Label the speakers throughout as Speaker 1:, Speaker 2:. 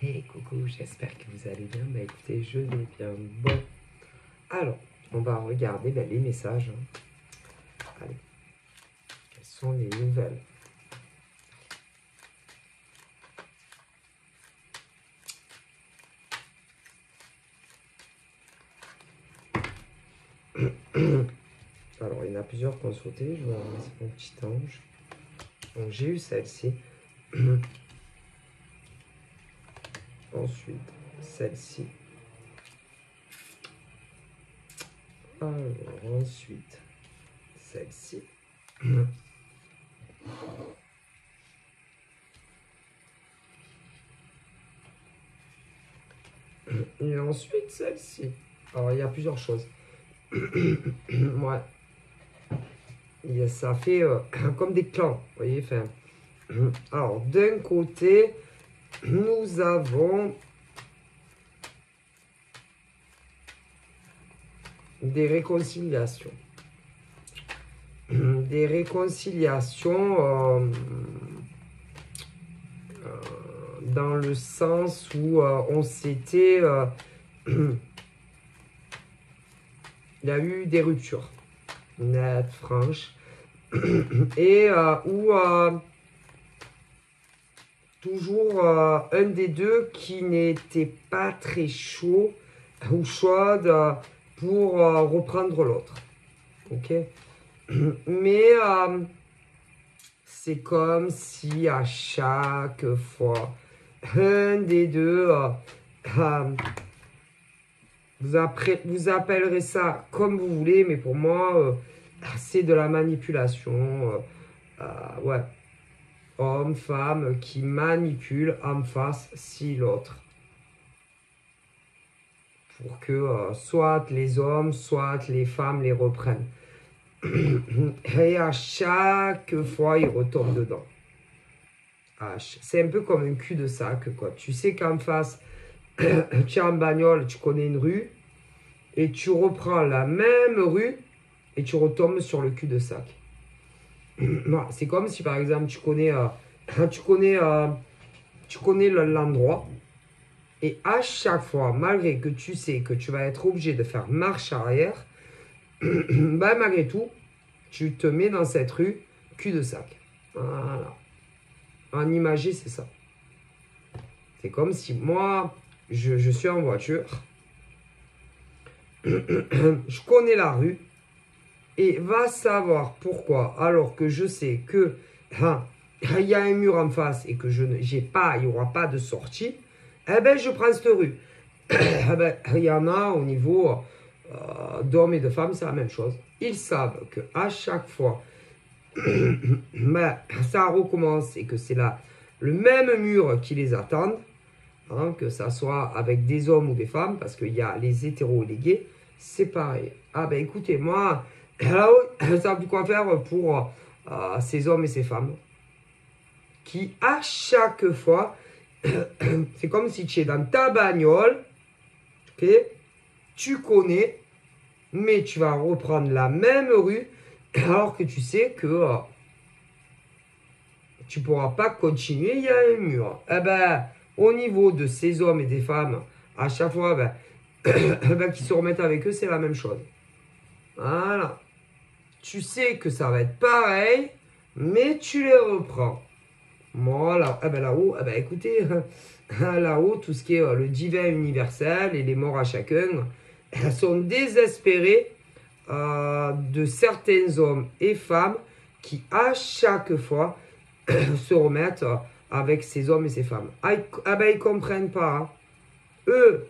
Speaker 1: Hey coucou, j'espère que vous allez bien. Bah écoutez, je vais bien. Bon, alors, on va regarder les messages. Allez, quelles sont les nouvelles? Alors, il y en a plusieurs qu'on sauté. Je vais remettre mon petit ange. Donc, j'ai eu celle-ci. Ensuite, celle-ci. Alors, ensuite, celle-ci. Et ensuite, celle-ci. Alors, il y a plusieurs choses. Ouais. Ça fait comme des clans, vous voyez. Enfin, alors, d'un côté, nous avons des réconciliations. Des réconciliations dans le sens où on s'était... il y a eu des ruptures nettes, franches, et où toujours un des deux qui n'était pas très chaud ou chaude pour reprendre l'autre. Ok. Mais c'est comme si à chaque fois, un des deux, vous appellerez ça comme vous voulez, mais pour moi, c'est de la manipulation. Ouais. Homme, femme qui manipule en face si l'autre. Pour que soit les hommes, soit les femmes les reprennent. Et à chaque fois, ils retombent dedans. C'est un peu comme un cul-de-sac, quoi. Tu sais qu'en face, tu es en bagnole, tu connais une rue, et tu reprends la même rue, et tu retombes sur le cul-de-sac. C'est comme si, par exemple, tu connais l'endroit, et à chaque fois, malgré que tu sais que tu vas être obligé de faire marche arrière, malgré tout, tu te mets dans cette rue cul-de-sac. Voilà. En imagé, c'est ça. C'est comme si moi, je suis en voiture, je connais la rue, et va savoir pourquoi, alors que je sais que il y a un mur en face et que il n'y aura pas de sortie, eh ben je prends cette rue. Eh ben, il y en a au niveau d'hommes et de femmes, c'est la même chose. Ils savent qu'à chaque fois, ben, ça recommence et que c'est là le même mur qui les attend, hein, que ça soit avec des hommes ou des femmes, parce qu'il y a les hétéros et les gays, c'est pareil. Ah ben écoutez, moi, là, ça plus quoi faire pour ces hommes et ces femmes qui, à chaque fois, c'est comme si tu es dans ta bagnole, ok, tu connais, mais tu vas reprendre la même rue, alors que tu sais que tu ne pourras pas continuer, il y a un mur. Eh ben, au niveau de ces hommes et des femmes, à chaque fois, qui se remettent avec eux, c'est la même chose. Voilà. Tu sais que ça va être pareil, mais tu les reprends. Voilà. Eh ben là-haut, eh ben écoutez, là-haut, tout ce qui est le divin universel et les morts à chacun, elles sont désespérées de certains hommes et femmes qui, à chaque fois, se remettent avec ces hommes et ces femmes. Ah ben, ils ne comprennent pas. Hein. Eux,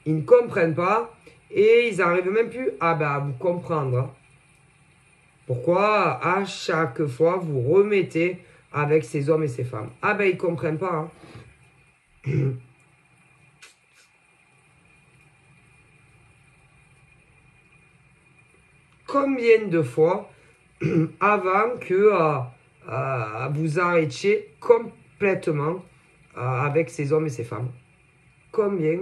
Speaker 1: ils ne comprennent pas et ils n'arrivent même plus à vous comprendre. Hein. Pourquoi à chaque fois vous remettez avec ces hommes et ces femmes? Ah ben, ils ne comprennent pas. Hein. Combien de fois avant que vous arrêtiez complètement avec ces hommes et ces femmes? Combien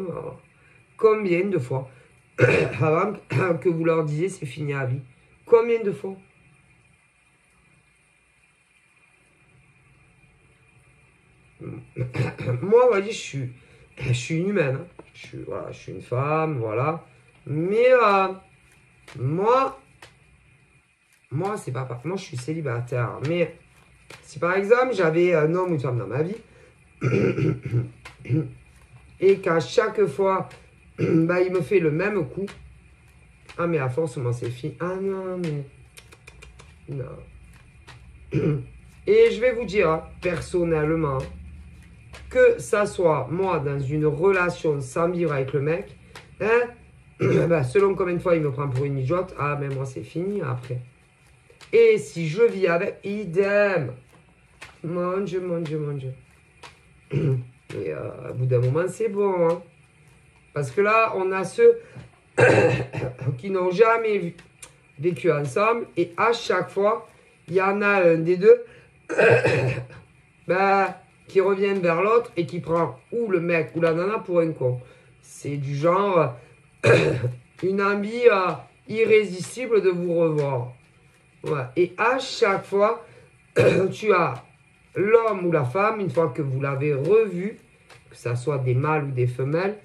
Speaker 1: de fois avant que vous leur disiez c'est fini à vie? Combien de fois? Moi, vous voyez, je suis je suis une humaine. Hein. Voilà, je suis une femme, voilà. Mais moi, c'est pas... Moi, je suis célibataire. Mais si par exemple, j'avais un homme ou une femme dans ma vie, et qu'à chaque fois, bah, il me fait le même coup, ah, mais à force, moi, c'est fini. Ah non, mais... Non. Et je vais vous dire, hein, personnellement, que ça soit moi dans une relation sans vivre avec le mec, hein, bah, selon combien de fois il me prend pour une idiote, ah, mais moi, c'est fini après. Et si je vis avec, idem. Mon Dieu, mon Dieu, mon Dieu. Et à bout d'un moment, c'est bon. Hein. Parce que là, on a ceux qui n'ont jamais vécu ensemble. Et à chaque fois, il y en a un des deux bah, qui revient vers l'autre et qui prend ou le mec ou la nana pour un con. C'est du genre une envie irrésistible de vous revoir. Ouais. Et à chaque fois, tu as l'homme ou la femme, une fois que vous l'avez revu, que ce soit des mâles ou des femelles,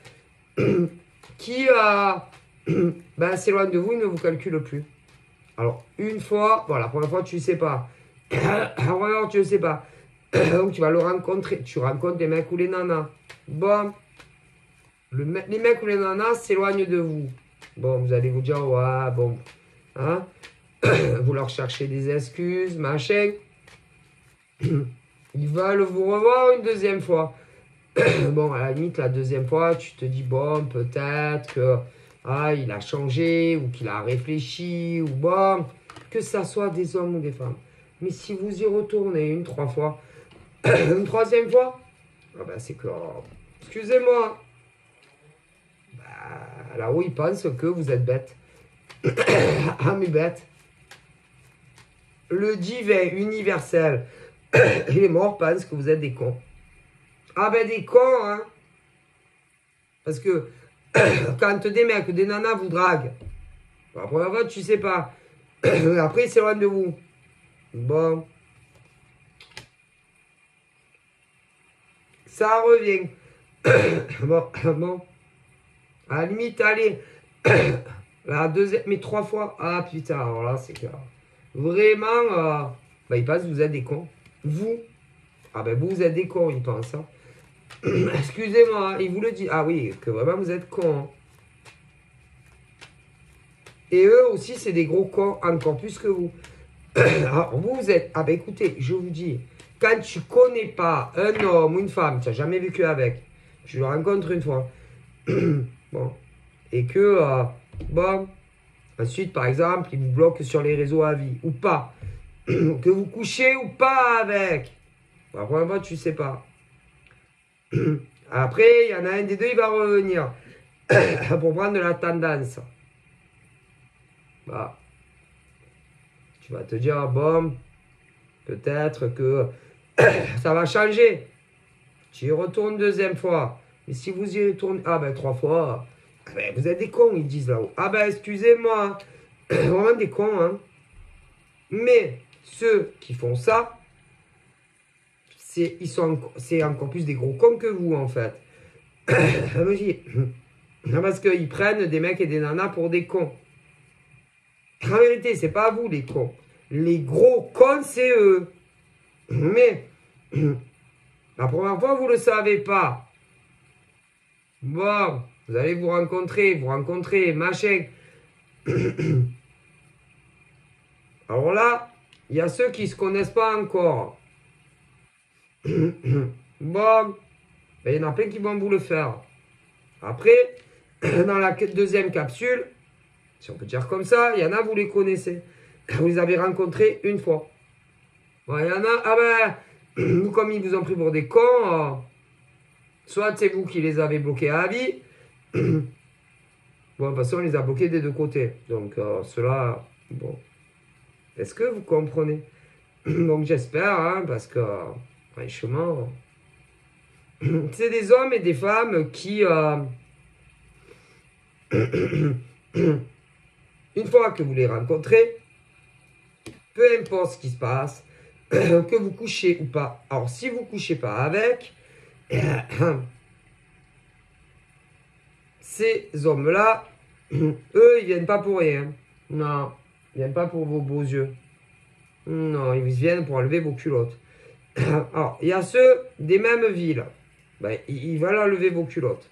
Speaker 1: qui ben, s'éloigne de vous, il ne vous calcule plus. Alors, une fois, bon, la première fois, tu ne sais pas. Alors, tu ne sais pas. Donc, tu vas le rencontrer. Tu rencontres les mecs ou les nanas. Bon, les mecs ou les nanas s'éloignent de vous. Bon, vous allez vous dire, ouais, bon, hein, vous leur cherchez des excuses, machin. Ils veulent vous revoir une deuxième fois. Bon, à la limite, la deuxième fois, tu te dis, bon, peut-être que il a changé ou qu'il a réfléchi ou bon, que ça soit des hommes ou des femmes. Mais si vous y retournez une, 3 fois, une troisième fois, ah ben c'est que, excusez-moi, bah, là où ils pensent que vous êtes bête. Ah, mais bête. Le divin universel et les morts pensent que vous êtes des cons. Ah ben des cons, hein. Parce que quand des mecs ou des nanas vous draguent, la première fois, tu sais pas. Après, ils s'éloignent de vous. Bon. Ça revient. Bon. À la limite, allez. La deuxième, mais 3 fois. Ah putain, alors là, c'est clair. Vraiment, bah, ils pensent que vous êtes des cons. Vous. Ah ben vous êtes des cons, ils pensent. Hein. Excusez-moi, il vous le dit. Ah oui, que vraiment vous êtes cons. Hein. Et eux aussi, c'est des gros cons, encore plus que vous. Alors, vous êtes... Ah ben écoutez, je vous dis, quand tu connais pas un homme ou une femme, tu n'as jamais vécu avec, tu le rencontres une fois, bon, et que, bon, ensuite, par exemple, il vous bloque sur les réseaux à vie, ou pas, que vous couchez ou pas avec, la première fois, tu sais pas. Après, il y en a un des deux, il va revenir pour prendre de la tendance. Bah, tu vas te dire, bon, peut-être que ça va changer. Tu y retournes deuxième fois. Mais si vous y retournez, ah ben 3 fois, ah ben, vous êtes des cons, ils disent là-haut. Ah ben excusez-moi, vraiment des cons, hein. Mais ceux qui font ça, c'est encore plus des gros cons que vous, en fait. Parce qu'ils prennent des mecs et des nanas pour des cons. En vérité, c'est pas vous les cons. Les gros cons, c'est eux. Mais la première fois, vous ne le savez pas. Bon, vous allez vous rencontrer, machin. Alors là, il y a ceux qui ne se connaissent pas encore. Bon, ben, il y en a plein qui vont vous le faire. Après, dans la deuxième capsule, si on peut dire comme ça, il y en a, vous les connaissez. Vous les avez rencontrés une fois. Bon, il y en a, ah ben, comme ils vous ont pris pour des cons, soit c'est vous qui les avez bloqués à vie. Bon, de toute façon, on les a bloqués des deux côtés. Donc, cela, bon. Est-ce que vous comprenez? Donc, j'espère, hein, parce que, franchement, c'est des hommes et des femmes qui, une fois que vous les rencontrez, peu importe ce qui se passe, que vous couchez ou pas. Alors, si vous ne couchez pas avec, ces hommes-là, eux, ils viennent pas pour rien. Non, ils viennent pas pour vos beaux yeux. Non, ils viennent pour enlever vos culottes. Alors, il y a ceux des mêmes villes. Ben, ils veulent enlever vos culottes.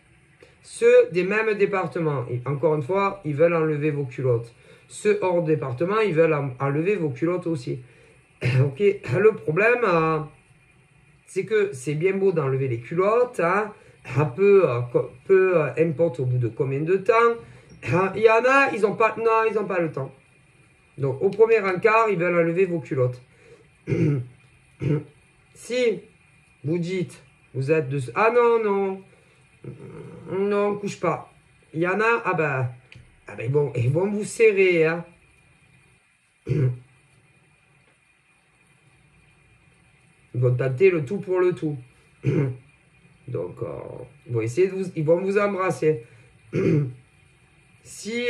Speaker 1: Ceux des mêmes départements. Encore une fois, ils veulent enlever vos culottes. Ceux hors département, ils veulent enlever vos culottes aussi. Ok, le problème, c'est que c'est bien beau d'enlever les culottes, hein, peu importe au bout de combien de temps. Il y en a, ils n'ont pas, non, ils n'ont pas le temps. Donc, au premier encart, ils veulent enlever vos culottes. Si vous dites, vous êtes de... Ah non, non, non, couche pas. Il y en a, bon, ils vont vous serrer, hein. Ils vont tenter le tout pour le tout. Donc, ils vont essayer de vous, ils vont vous embrasser. Si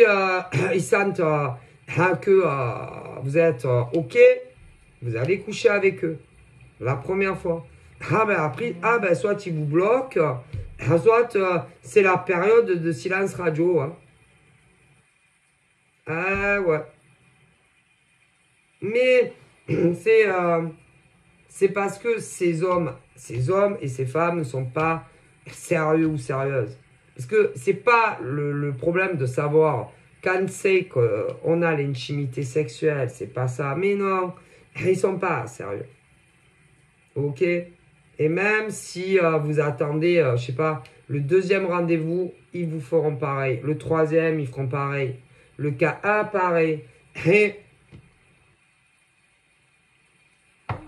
Speaker 1: ils sentent que vous êtes OK, vous allez coucher avec eux. La première fois. Après, soit ils vous bloquent, soit c'est la période de silence radio. Hein. Ouais. Mais c'est parce que ces hommes et ces femmes ne sont pas sérieux ou sérieuses. Parce que c'est pas le problème de savoir quand c'est qu'on a l'intimité sexuelle, c'est pas ça. Mais non, ils sont pas sérieux. Ok? Et même si vous attendez, je sais pas, le deuxième rendez-vous, ils vous feront pareil. Le troisième, ils feront pareil. Le cas 1, pareil.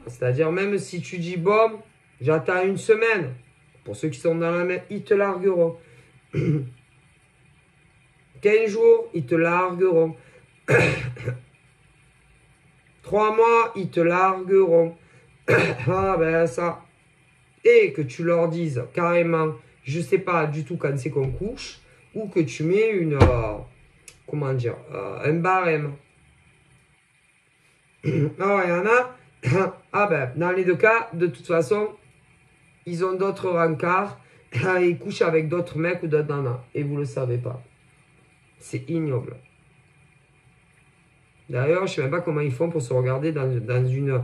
Speaker 1: C'est-à-dire, même si tu dis, bon, j'attends une semaine. Pour ceux qui sont dans la même, ils te largueront. 15 jours, ils te largueront. 3 mois, ils te largueront. Ça. Et que tu leur dises carrément, je sais pas du tout quand c'est qu'on couche, ou que tu mets une, comment dire, un barème. Alors, il y en a, dans les deux cas, de toute façon, ils ont d'autres rencarts, ils couchent avec d'autres mecs ou d'autres nanas, et vous le savez pas. C'est ignoble. D'ailleurs, je sais même pas comment ils font pour se regarder dans une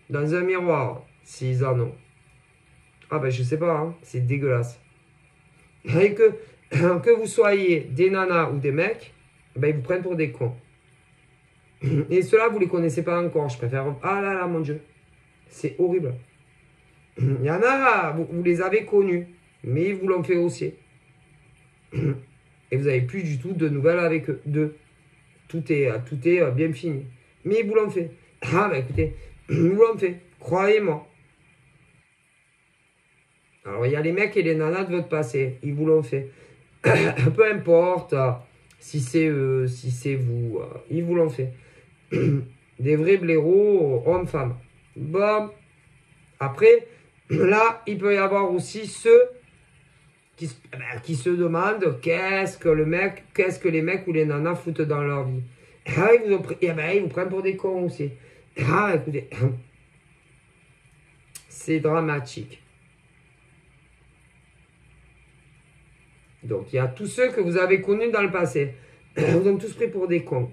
Speaker 1: dans un miroir, s'ils en ont. Je sais pas, hein, c'est dégueulasse. Et que vous soyez des nanas ou des mecs, ils vous prennent pour des cons. Et ceux-là, vous les connaissez pas encore. Je préfère... Ah là là, mon Dieu. C'est horrible. Il y en a, vous les avez connus, mais ils vous l'ont fait aussi. Et vous n'avez plus du tout de nouvelles avec eux. Tout est bien fini. Mais ils vous l'ont fait. Écoutez, ils vous l'ont fait. Croyez-moi. Alors, il y a les mecs et les nanas de votre passé. Ils vous l'ont fait. Peu importe si c'est eux, si c'est vous. Ils vous l'ont fait. Des vrais blaireaux, hommes-femmes. Bon. Après, là, il peut y avoir aussi ceux qui se demandent qu'est-ce que les mecs ou les nanas foutent dans leur vie. Ils vous prennent pour des cons aussi. Écoutez, c'est dramatique. Donc, il y a tous ceux que vous avez connus dans le passé. Vous ont tous pris pour des cons.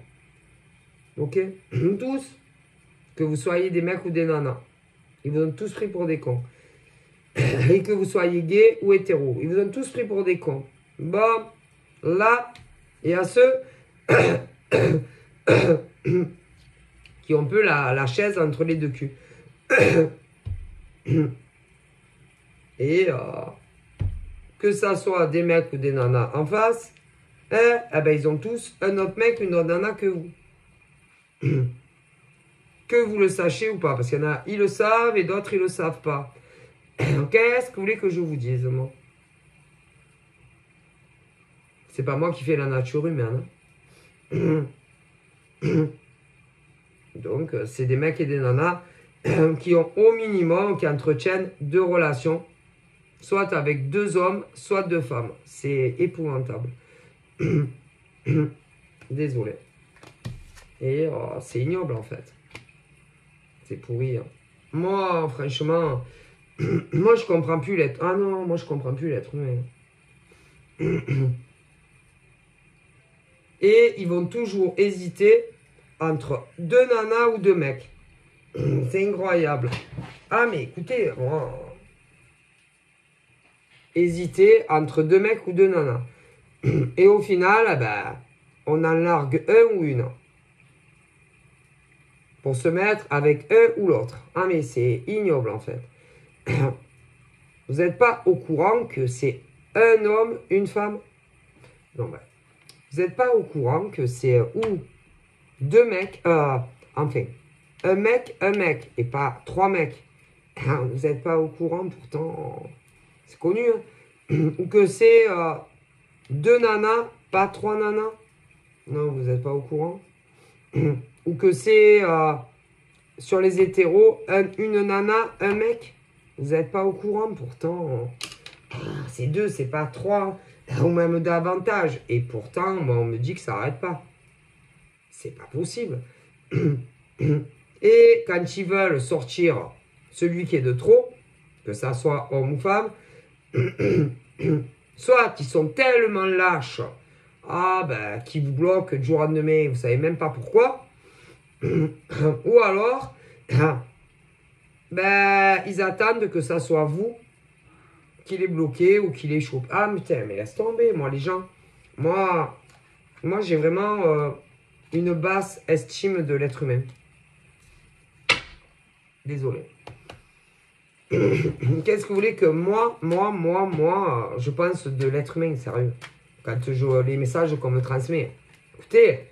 Speaker 1: Ok? Tous. Que vous soyez des mecs ou des nanas. Ils vous ont tous pris pour des cons. Et que vous soyez gay ou hétéro. Ils vous ont tous pris pour des cons. Bon, là, il y a ceux qui ont un peu la chaise entre les deux culs. Et que ça soit des mecs ou des nanas en face, ils ont tous un autre mec, une autre nana que vous. Que vous le sachiez ou pas. Parce qu'il y en a, ils le savent et d'autres, ils le savent pas. Qu'est-ce que vous voulez que je vous dise, moi? C'est pas moi qui fais la nature humaine. Donc, c'est des mecs et des nanas qui ont au minimum, qui entretiennent 2 relations, soit avec 2 hommes, soit 2 femmes. C'est épouvantable. Désolé. Et c'est ignoble, en fait. C'est pourri. Hein. Moi, franchement... Moi, je comprends plus l'être. Ah non, moi, je comprends plus l'être humain. Et ils vont toujours hésiter entre 2 nanas ou 2 mecs. C'est incroyable. Ah, mais écoutez, moi, hésiter entre 2 mecs ou 2 nanas. Et au final, ben, on en largue un ou une. Pour se mettre avec un ou l'autre. Ah, mais c'est ignoble en fait. Vous n'êtes pas au courant que c'est un homme, une femme? Non, ben, vous n'êtes pas au courant que c'est ou 2 mecs, enfin, un mec, et pas 3 mecs. Vous n'êtes pas au courant, pourtant, c'est connu. Hein. Ou que c'est 2 nanas, pas 3 nanas. Non, vous n'êtes pas au courant. Ou que c'est sur les hétéros, une nana, un mec. Vous n'êtes pas au courant, pourtant, c'est 2, c'est pas 3, ou même davantage. Et pourtant, moi, on me dit que ça n'arrête pas. C'est pas possible. Et quand ils veulent sortir celui qui est de trop, que ça soit homme ou femme, soit ils sont tellement lâches, qui vous bloquent du jour au lendemain, vous savez même pas pourquoi, ou alors, ils attendent que ça soit vous qui les bloquez ou qui les chopez. Ah putain, mais laisse tomber, moi les gens. Moi j'ai vraiment une basse estime de l'être humain. Désolé. Qu'est-ce que vous voulez que moi, je pense de l'être humain, sérieux. Quand les messages qu'on me transmet. Écoutez,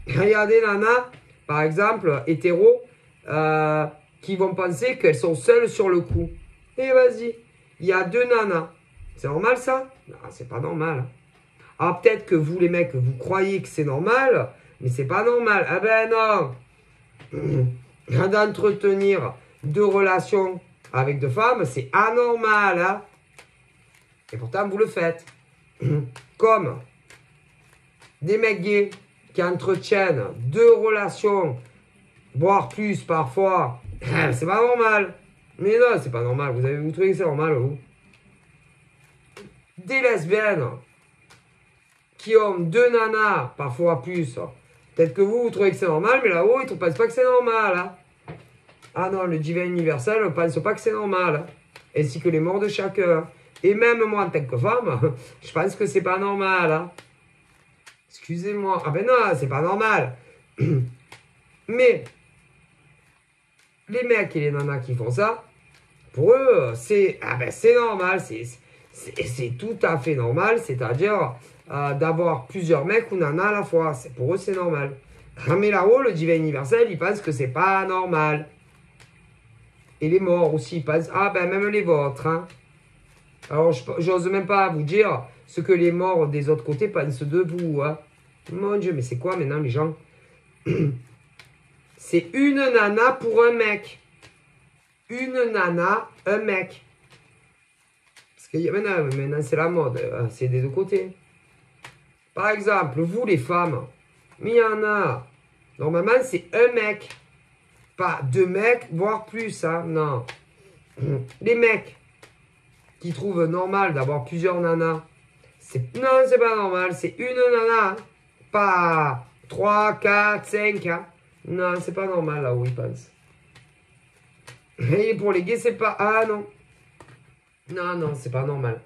Speaker 1: il y a des nanas, par exemple, hétéros, qui vont penser qu'elles sont seules sur le coup. Et vas-y, il y a 2 nanas. C'est normal ça? Non, c'est pas normal. Ah, peut-être que vous les mecs, vous croyez que c'est normal, mais c'est pas normal. Ah ben non. D'entretenir 2 relations avec 2 femmes, c'est anormal. Hein? Et pourtant, vous le faites. Comme des mecs gays qui entretiennent 2 relations, voire plus parfois, c'est pas normal. Mais non, c'est pas normal. Vous trouvez que c'est normal, vous? Des lesbiennes qui ont 2 nanas, parfois plus. Peut-être que vous trouvez que c'est normal, mais là-haut, ils ne pensent pas que c'est normal. Hein. Ah non, le divin universel ne pense pas que c'est normal. Hein. Ainsi que les morts de chacun. Et même moi, en tant que femme, je pense que c'est pas normal. Hein. Excusez-moi. Ah ben non, c'est pas normal. Mais les mecs et les nanas qui font ça, pour eux, c'est normal. C'est tout à fait normal. C'est-à-dire d'avoir plusieurs mecs ou nanas à la fois. Pour eux, c'est normal. Mais là-haut, le divin universel, il pense que c'est pas normal. Et les morts aussi, ils pensent, même les vôtres. Hein. Alors, j'ose même pas vous dire ce que les morts des autres côtés pensent de vous. Hein. Mon Dieu, mais c'est quoi maintenant les gens? C'est une nana pour un mec. Une nana, un mec. Parce que maintenant c'est la mode. C'est des 2 côtés. Par exemple, vous les femmes, mais il y en a. Normalement, c'est un mec. Pas 2 mecs, voire plus. Hein, non. Les mecs qui trouvent normal d'avoir plusieurs nanas. Non, c'est pas normal. C'est une nana. Hein. Pas 3, 4, 5. Hein. Non, c'est pas normal là où ils pensent. Et pour les gays, c'est pas... Ah non. Non, c'est pas normal.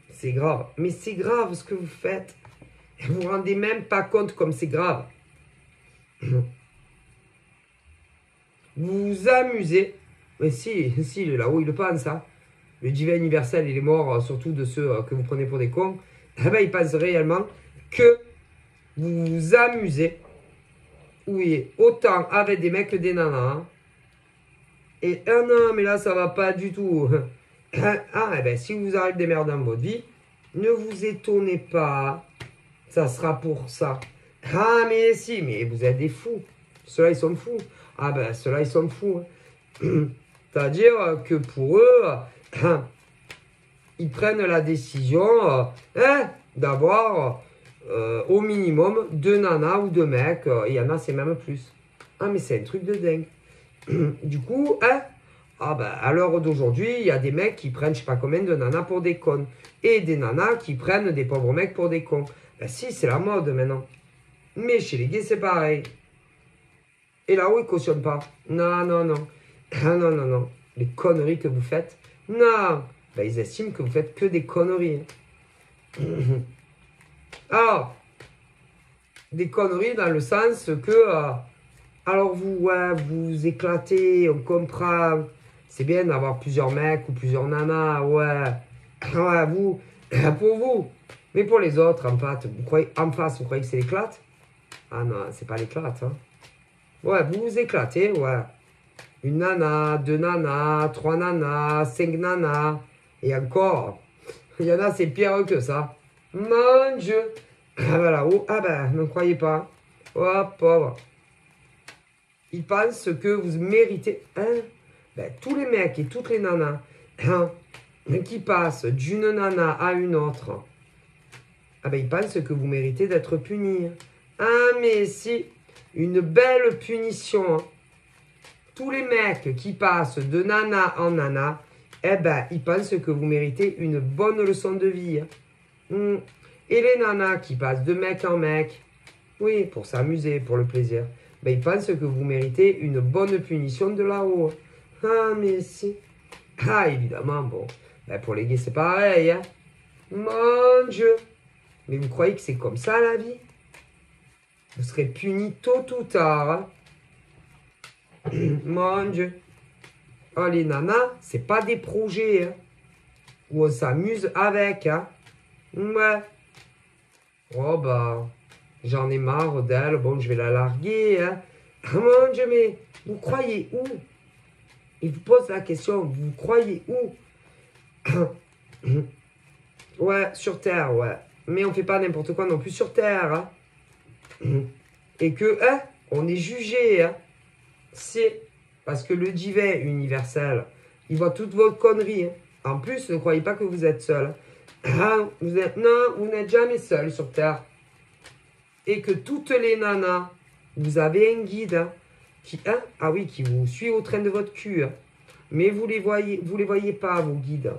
Speaker 1: C'est grave. Mais c'est grave ce que vous faites. Vous vous rendez même pas compte comme c'est grave. Vous vous amusez. Mais si, là-haut, il le pense, hein. Le divin universel, il est mort, surtout de ceux que vous prenez pour des cons. Il pense réellement que vous vous amusez. Oui, autant avec des mecs que des nanas. Hein. Et non, mais là, ça va pas du tout. Si vous arrive des merdes dans votre vie, ne vous étonnez pas. Ça sera pour ça. Ah, mais si, mais vous êtes des fous. Ceux-là, ils sont fous. Ceux-là, ils sont fous. Hein. C'est-à-dire que pour eux, ils prennent la décision d'avoir au minimum 2 nanas ou 2 mecs. Il y en a, c'est même plus. Ah, mais c'est un truc de dingue. Du coup, Ah ben, à l'heure d'aujourd'hui, il y a des mecs qui prennent je sais pas combien de nanas pour des connes. Et des nanas qui prennent des pauvres mecs pour des cons. Ben si, c'est la mode maintenant. Mais chez les gays, c'est pareil. Et là-haut, ils cautionnent pas. Non, non, non. Ah non, non, non. Les conneries que vous faites. Non. Ben, ils estiment que vous faites que des conneries. Alors, des conneries dans le sens que... alors vous, ouais, vous éclatez, on comprend. C'est bien d'avoir plusieurs mecs ou plusieurs nanas, ouais. Ouais, vous, pour vous. Mais pour les autres, en face, vous croyez que c'est l'éclate? Ah non, c'est pas l'éclate, hein. Ouais, vous vous éclatez, ouais. Une nana, deux nanas, trois nanas, cinq nanas. Et encore, il y en a, c'est pire que ça. Mon Dieu. Ah ben là-haut, ah ben, ne croyez pas. Oh, pauvre. Ils pensent que vous méritez. Hein? Ben, tous les mecs et toutes les nanas hein, qui passent d'une nana à une autre, ah ben, ils pensent que vous méritez d'être punis. Ah, mais si, une belle punition. Hein. Tous les mecs qui passent de nana en nana, eh ben, ils pensent que vous méritez une bonne leçon de vie. Hein. Et les nanas qui passent de mec en mec, oui, pour s'amuser, pour le plaisir, ben, ils pensent que vous méritez une bonne punition de là-haut. Ah, mais si. Ah, évidemment, bon. Ben, pour les gays, c'est pareil. Hein. Mon Dieu. Mais vous croyez que c'est comme ça, la vie? Vous serez punis tôt ou tard. Hein. Mon Dieu. Oh, les nanas, c'est pas des projets. Hein, où on s'amuse avec. Hein. Ouais. Oh, bah... J'en ai marre d'elle, bon, je vais la larguer. Hein. Ah, mon Dieu, mais vous croyez où? Il vous pose la question, vous croyez où? Ouais, sur Terre, ouais. Mais on fait pas n'importe quoi non plus sur Terre. Hein. Et que, hein, on est jugé. Hein. C'est parce que le divin universel, il voit toutes vos conneries. Hein. En plus, ne croyez pas que vous êtes seul. Hein. Non, vous n'êtes jamais seul sur Terre. Et que toutes les nanas, vous avez un guide hein, qui, hein, ah oui, qui vous suit au train de votre cul. Hein. Mais vous les voyez pas, vos guides.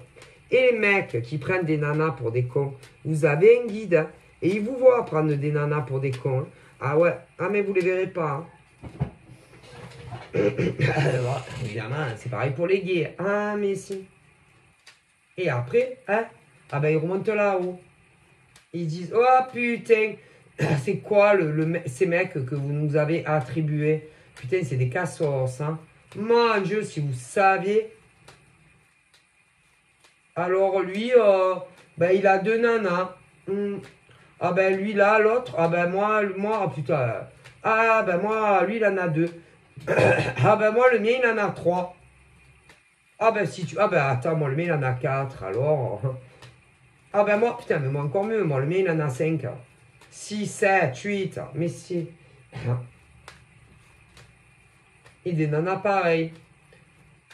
Speaker 1: Et les mecs qui prennent des nanas pour des cons, vous avez un guide. Hein, et ils vous voient prendre des nanas pour des cons. Hein. Ah ouais, ah mais vous les verrez pas. Hein. Évidemment, c'est pareil pour les gays. Ah mais si. Et après, hein, ah ben ils remontent là-haut. Ils disent, oh putain. C'est quoi ces mecs que vous nous avez attribués? Putain, c'est des cassos, hein. Mon Dieu, si vous saviez. Alors lui, ben, il a deux nanas. Ah ben lui là, l'autre. Ah ben moi, putain. Ah ben moi, lui, il en a deux. Ah ben moi, le mien, il en a trois. Ah ben si tu... Ah ben attends, moi, le mien, il en a quatre, alors... Ah ben moi, putain, mais moi encore mieux. Moi, le mien, il en a cinq. 6, 7, 8, mais si. Et des nanas pareil.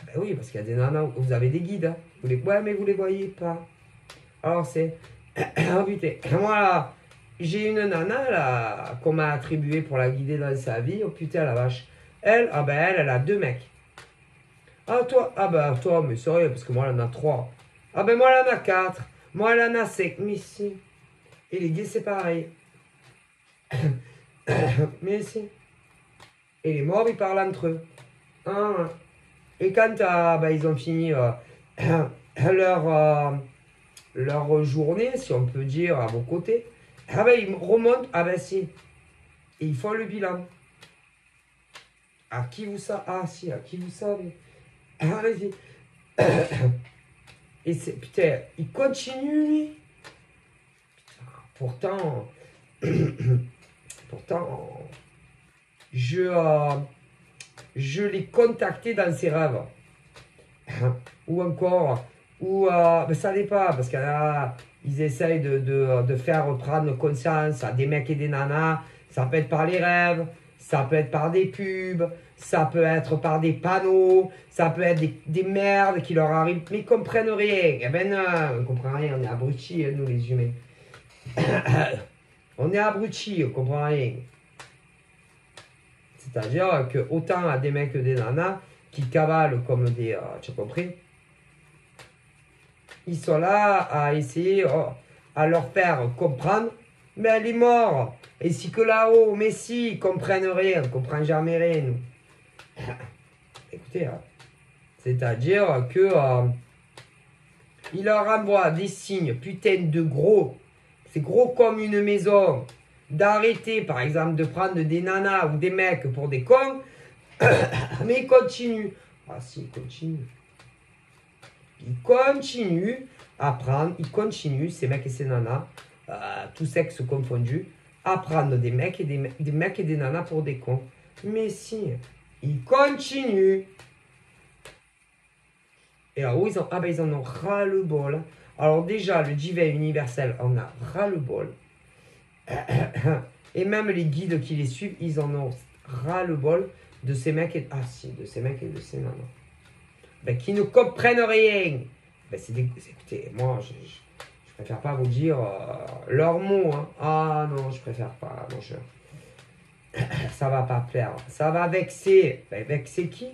Speaker 1: Ben oui, parce qu'il y a des nanas, vous avez des guides. Hein. Ouais, mais vous les voyez pas. Alors c'est... Oh putain, moi là, j'ai une nana là, qu'on m'a attribuée pour la guider dans sa vie. Oh putain, la vache. Elle, ah ben elle a deux mecs. Ah toi, ah ben toi, mais sérieux, parce que moi elle en a trois. Ah ben moi elle en a quatre. Moi elle en a cinq, mais si. Et les gays c'est pareil. Mais si. Et les morts, ils parlent entre eux. Ah. Et quand bah, ils ont fini leur journée, si on peut dire, à vos côtés, ah ben, ils remontent, ah ben si. Et ils font le bilan. À qui vous savez? Ah si, à qui vous savez? Ah vas-y. Et c'est, putain, il continue, lui. Putain, pourtant... Pourtant, je l'ai contacté dans ses rêves. Ou encore, mais ça n'est pas, parce qu'ils essayent de faire prendre conscience à des mecs et des nanas. Ça peut être par les rêves, ça peut être par des pubs, ça peut être par des panneaux, ça peut être des merdes qui leur arrivent, mais ils ne comprennent rien. Eh ben non, on ne comprend rien, on est abrutis, nous les humains. On est abrutis, on ne comprend rien. C'est-à-dire que autant à des mecs que des nanas qui cavalent comme des... tu as compris? Ils sont là à essayer, à leur faire comprendre, mais elle est morte. Ainsi que là-haut, mais si, ils comprennent rien, on ne comprend jamais rien, nous. Écoutez, c'est-à-dire que il leur envoie des signes, putain de gros, c'est gros comme une maison, d'arrêter par exemple de prendre des nanas ou des mecs pour des cons, mais ils continuent. Ah si, ils continuent. Ils continuent à prendre, ils continuent, ces mecs et ces nanas, tous sexes confondus, à prendre des mecs et des mecs et des nanas pour des cons. Mais si, ils continuent. Et alors, ils en ont ras-le-bol. Alors déjà, le divin universel en a ras-le-bol. Et même les guides qui les suivent, ils en ont ras-le-bol de ces mecs et... Ah si, de ces mecs et de ces nanas. Ben, qui ne comprennent rien. Ben, écoutez, moi, je préfère pas vous dire leurs mots. Hein. Ah non, je préfère pas, mon cher. Ça va pas plaire. Ça va vexer. Ben, vexer qui?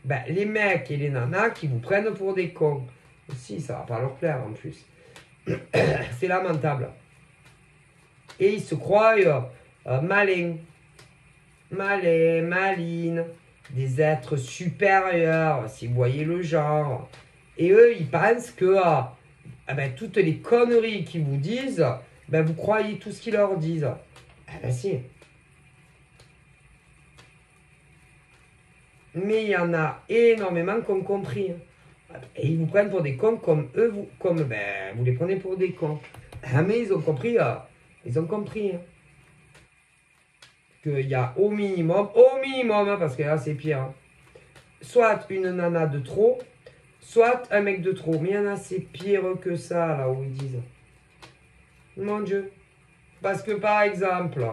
Speaker 1: Ben, les mecs et les nanas qui vous prennent pour des cons. Si, ça va pas leur plaire en plus. C'est lamentable. Et ils se croient malins. Malins, malines. Des êtres supérieurs, si vous voyez le genre. Et eux, ils pensent que toutes les conneries qu'ils vous disent, ben, vous croyez tout ce qu'ils leur disent. Ah ben si. Mais il y en a énormément qui ont compris. Et ils vous prennent pour des cons comme eux, vous les prenez pour des cons. Mais ils ont compris, qu'il y a au minimum, parce que là c'est pire, soit une nana de trop, soit un mec de trop. Mais il y en a, c'est pire que ça, là où ils disent. Mon Dieu. Parce que par exemple,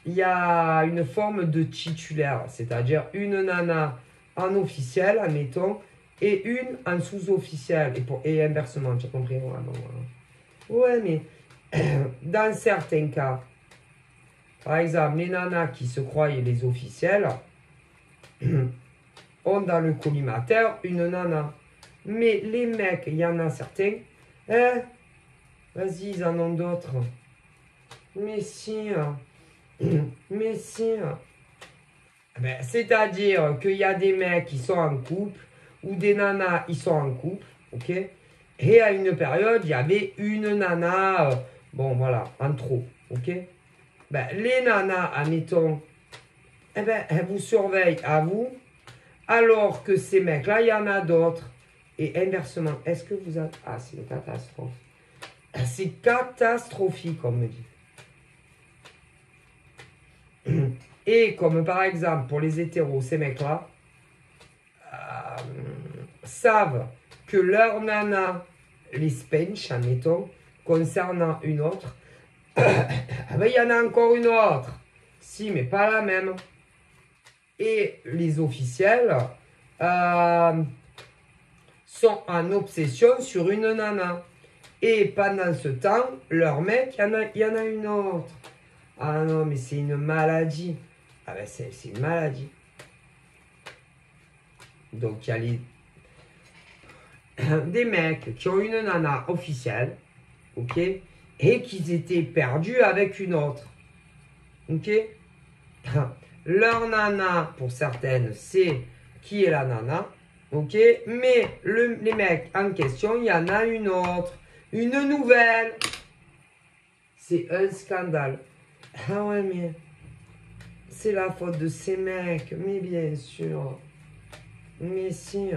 Speaker 1: il y a une forme de titulaire, c'est-à-dire une nana en officiel, admettons, et une en sous-officiel, et inversement, tu as compris? Ouais, mais dans certains cas, par exemple, les nanas qui se croient les officiels ont dans le collimateur une nana. Mais les mecs, il y en a certains, vas-y, ils en ont d'autres. Mais si, mais si. Ben, c'est-à-dire qu'il y a des mecs qui sont en couple, ou des nanas, ils sont en couple, ok? Et à une période, il y avait une nana, bon voilà, en trop, ok? Ben, les nanas, admettons, elles vous surveillent à vous, alors que ces mecs-là, il y en a d'autres. Et inversement, est-ce que vous avez... Ah, c'est une catastrophe. C'est catastrophique, on me dit. Et comme par exemple, pour les hétéros, ces mecs-là savent que leur nana les spench, admettons, concernant une autre, il y en a encore une autre. Si, mais pas la même. Et les officiels sont en obsession sur une nana. Et pendant ce temps, leur mec, il y en a une autre. Ah non, mais c'est une maladie. Ah ben c'est une maladie. Donc il y a des mecs qui ont une nana officielle, ok, et qui étaient perdus avec une autre. Ok. Leur nana, pour certaines, c'est qui est la nana. Ok. Mais les mecs en question, il y en a une autre. Une nouvelle. C'est un scandale. Ah ouais, mais c'est la faute de ces mecs. Mais bien sûr. Mais si.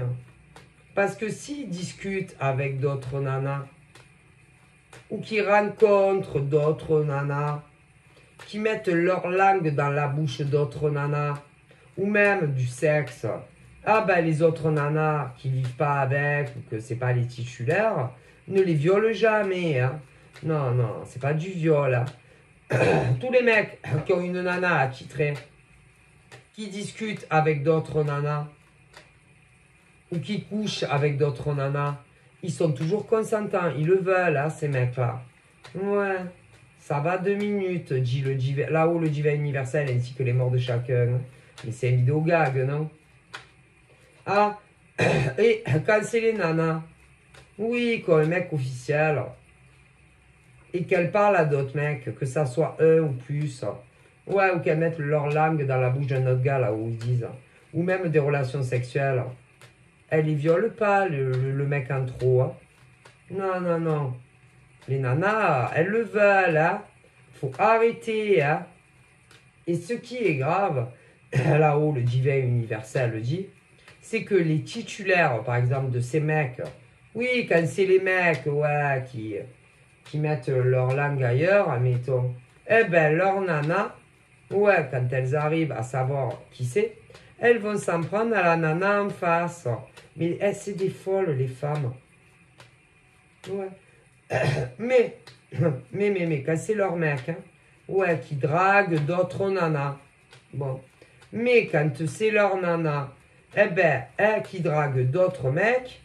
Speaker 1: Parce que s'ils discutent avec d'autres nanas, ou qu'ils rencontrent d'autres nanas, qui mettent leur langue dans la bouche d'autres nanas, ou même du sexe, ah ben les autres nanas qui vivent pas avec, ou que c'est pas les titulaires, ne les violent jamais. Hein. Non, non, c'est pas du viol. Hein. Tous les mecs qui ont une nana attitrée, qui discutent avec d'autres nanas, ou qui couchent avec d'autres nanas, ils sont toujours consentants, ils le veulent, hein, ces mecs-là. Ouais, ça va 2 minutes, dit là-haut le divin universel, ainsi que les morts de chacun. Mais c'est un vidéo gag, non? Ah, et quand c'est les nanas, oui, comme un mec officiel, et qu'elles parlent à d'autres mecs, que ça soit un ou plus, ouais, ou qu'elles mettent leur langue dans la bouche d'un autre gars, là, où ils disent, ou même des relations sexuelles, elles les violent pas, le mec en trop, hein. Non, non, non. Les nanas, elles le veulent, hein. Faut arrêter, hein. Et ce qui est grave, là-haut, le divin universel le dit, c'est que les titulaires, par exemple, de ces mecs, oui, quand c'est les mecs, ouais, qui mettent leur langue ailleurs, admettons, eh ben, leur nana, ouais, quand elles arrivent à savoir qui c'est, elles vont s'en prendre à la nana en face. Mais c'est des folles, les femmes. Ouais. Mais, mais, quand c'est leur mec, hein, ouais, qui drague d'autres nanas. Bon. Mais quand c'est leur nana, eh ben, elle qui drague d'autres mecs,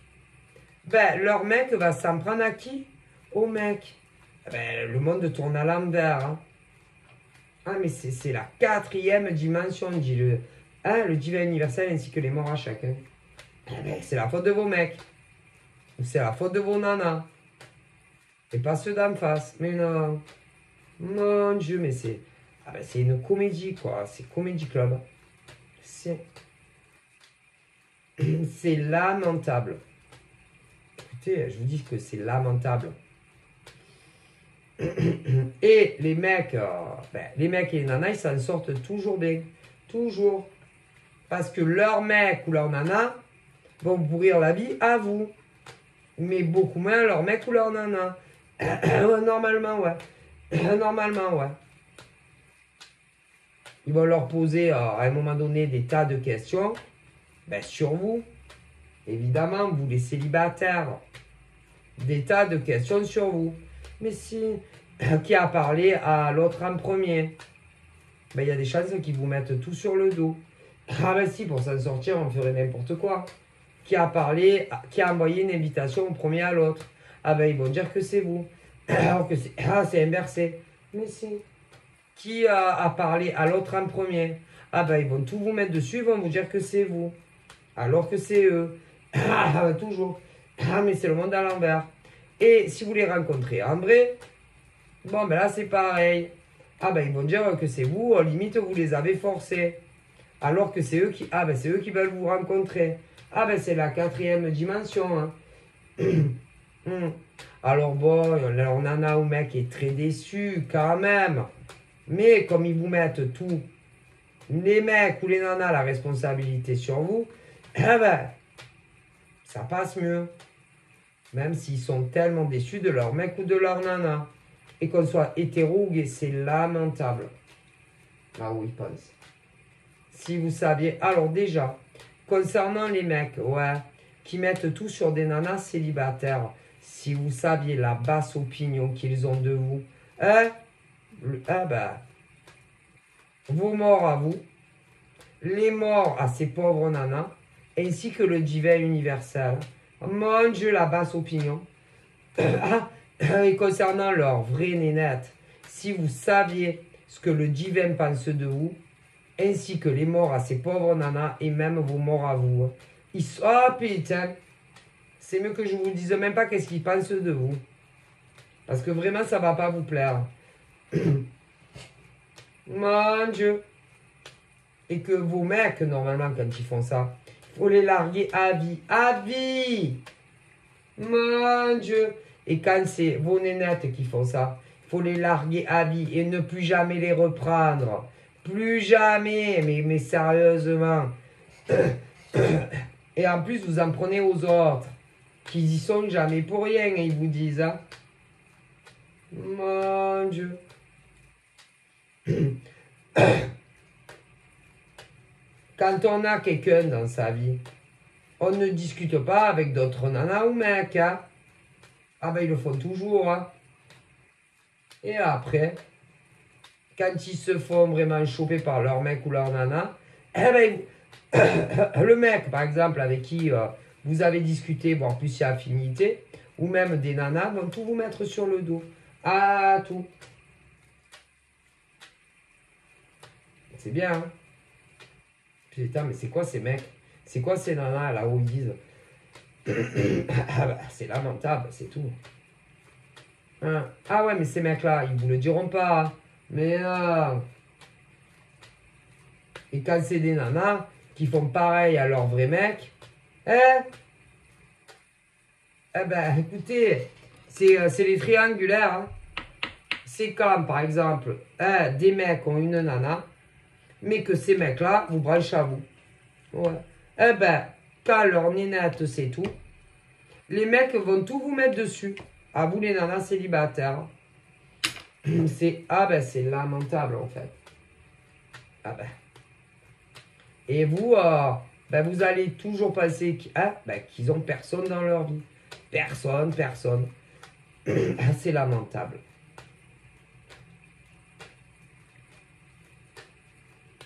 Speaker 1: ben, leur mec va s'en prendre à qui? Au mec. Eh ben, le monde tourne à l'envers, hein. Ah, mais c'est la quatrième dimension, dit le divin universel ainsi que les morts à chacun. Eh ben, c'est la faute de vos mecs. Ou c'est la faute de vos nanas. Et pas ceux d'en face. Mais non. Mon Dieu, mais c'est. Ah ben, c'est une comédie, quoi. C'est Comédie Club. C'est lamentable. Écoutez, je vous dis que c'est lamentable. Et les mecs, les mecs et les nanas, ils s'en sortent toujours bien. Toujours. Parce que leur mec ou leur nana vont vous pourrir la vie à vous. Mais beaucoup moins leur mec ou leur nana. Normalement, ouais. Normalement, ouais. Ils vont leur poser à un moment donné des tas de questions. Ben, sur vous. Évidemment, vous les célibataires. Des tas de questions sur vous. Mais si, qui a parlé à l'autre en premier? Ben, il y a des chances qu'ils vous mettent tout sur le dos. Ah ben si, pour s'en sortir, on ferait n'importe quoi. Qui a parlé, qui a envoyé une invitation au premier à l'autre? Ah ben ils vont dire que c'est vous. Alors que c'est inversé. Mais si. Qui a parlé à l'autre en premier? Ah ben ils vont tout vous mettre dessus, ils vont vous dire que c'est vous. Alors que c'est eux. Ah ben toujours. Ah mais c'est le monde à l'envers. Et si vous les rencontrez en vrai, bon ben là c'est pareil. Ah ben ils vont dire que c'est vous, limite vous les avez forcés. Alors que c'est eux qui. Ah ben c'est eux qui veulent vous rencontrer. Ah ben c'est la quatrième dimension, hein. Alors bon, leur nana ou mec est très déçu quand même. Mais comme ils vous mettent tous, les mecs ou les nanas, la responsabilité sur vous, eh ben, ça passe mieux. Même s'ils sont tellement déçus de leur mec ou de leur nana. Et qu'on soit hétéro ou gay, c'est lamentable. Là où ils pensent. Si vous saviez. Alors déjà, concernant les mecs, ouais, qui mettent tout sur des nanas célibataires, si vous saviez la basse opinion qu'ils ont de vous, hein, ben, vos morts à vous, les morts à ces pauvres nanas, ainsi que le divin universel. Mon Dieu, la basse opinion. Et concernant leur vraie nénette, si vous saviez ce que le divin pense de vous, ainsi que les morts à ces pauvres nanas et même vos morts à vous. Oh putain, c'est mieux que je vous dise même pas qu'est-ce qu'ils pensent de vous. Parce que vraiment, ça va pas vous plaire. Mon Dieu. Et que vos mecs, normalement, quand ils font ça, il faut les larguer à vie. À vie. Mon Dieu. Et quand c'est vos nénettes qui font ça, il faut les larguer à vie et ne plus jamais les reprendre. Plus jamais, mais sérieusement. Et en plus, vous en prenez aux autres, qui y sont jamais pour rien, et ils vous disent, hein. Mon Dieu. Quand on a quelqu'un dans sa vie, on ne discute pas avec d'autres nanas ou mecs, hein. Ah ben, ils le font toujours, hein. Et après, quand ils se font vraiment choper par leur mec ou leur nana, eh ben, le mec, par exemple, avec qui vous avez discuté, voire plus il y a affinité, ou même des nanas, vont tout vous mettre sur le dos. Ah, tout. C'est bien, hein. Putain, mais c'est quoi ces mecs? C'est quoi ces nanas là où ils disent ah bah, c'est lamentable, c'est tout. Hein? Ah ouais, mais ces mecs-là, ils vous le diront pas. Mais et quand c'est des nanas qui font pareil à leur vrai mec, hein? Eh ben, écoutez, c'est les triangulaires. Hein. C'est quand, par exemple, des mecs ont une nana, mais que ces mecs-là vous branchent à vous. Ouais. Eh ben, quand leur nénette, c'est tout, les mecs vont tout vous mettre dessus. À vous, les nanas célibataires. C'est lamentable, en fait. Ah ben. Et vous, vous allez toujours penser qu'ils ont personne dans leur vie. Personne. C'est lamentable.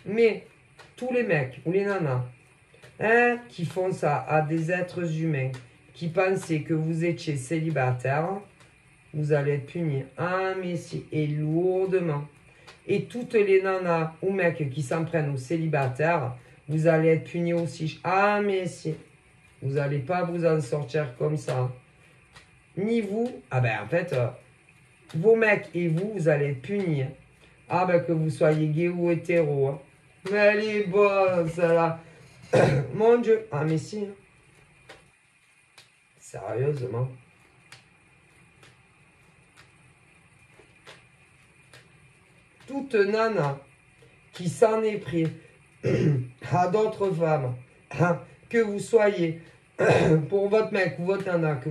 Speaker 1: Mais tous les mecs ou les nanas qui font ça à des êtres humains, qui pensaient que vous étiez célibataire, vous allez être punis. Ah, mais si, et lourdement. Et toutes les nanas ou mecs qui s'en prennent aux célibataires, vous allez être punis aussi. Ah, mais si, vous n'allez pas vous en sortir comme ça. Ni vous, en fait, vos mecs et vous, vous allez être punis. Ah, que vous soyez gay ou hétéro. Hein. Mais elle est bonne, celle-là. Mon Dieu. Ah, mais si. Hein. Sérieusement. Toute nana qui s'en est pris à d'autres femmes, hein, que vous soyez pour votre mec ou votre nana,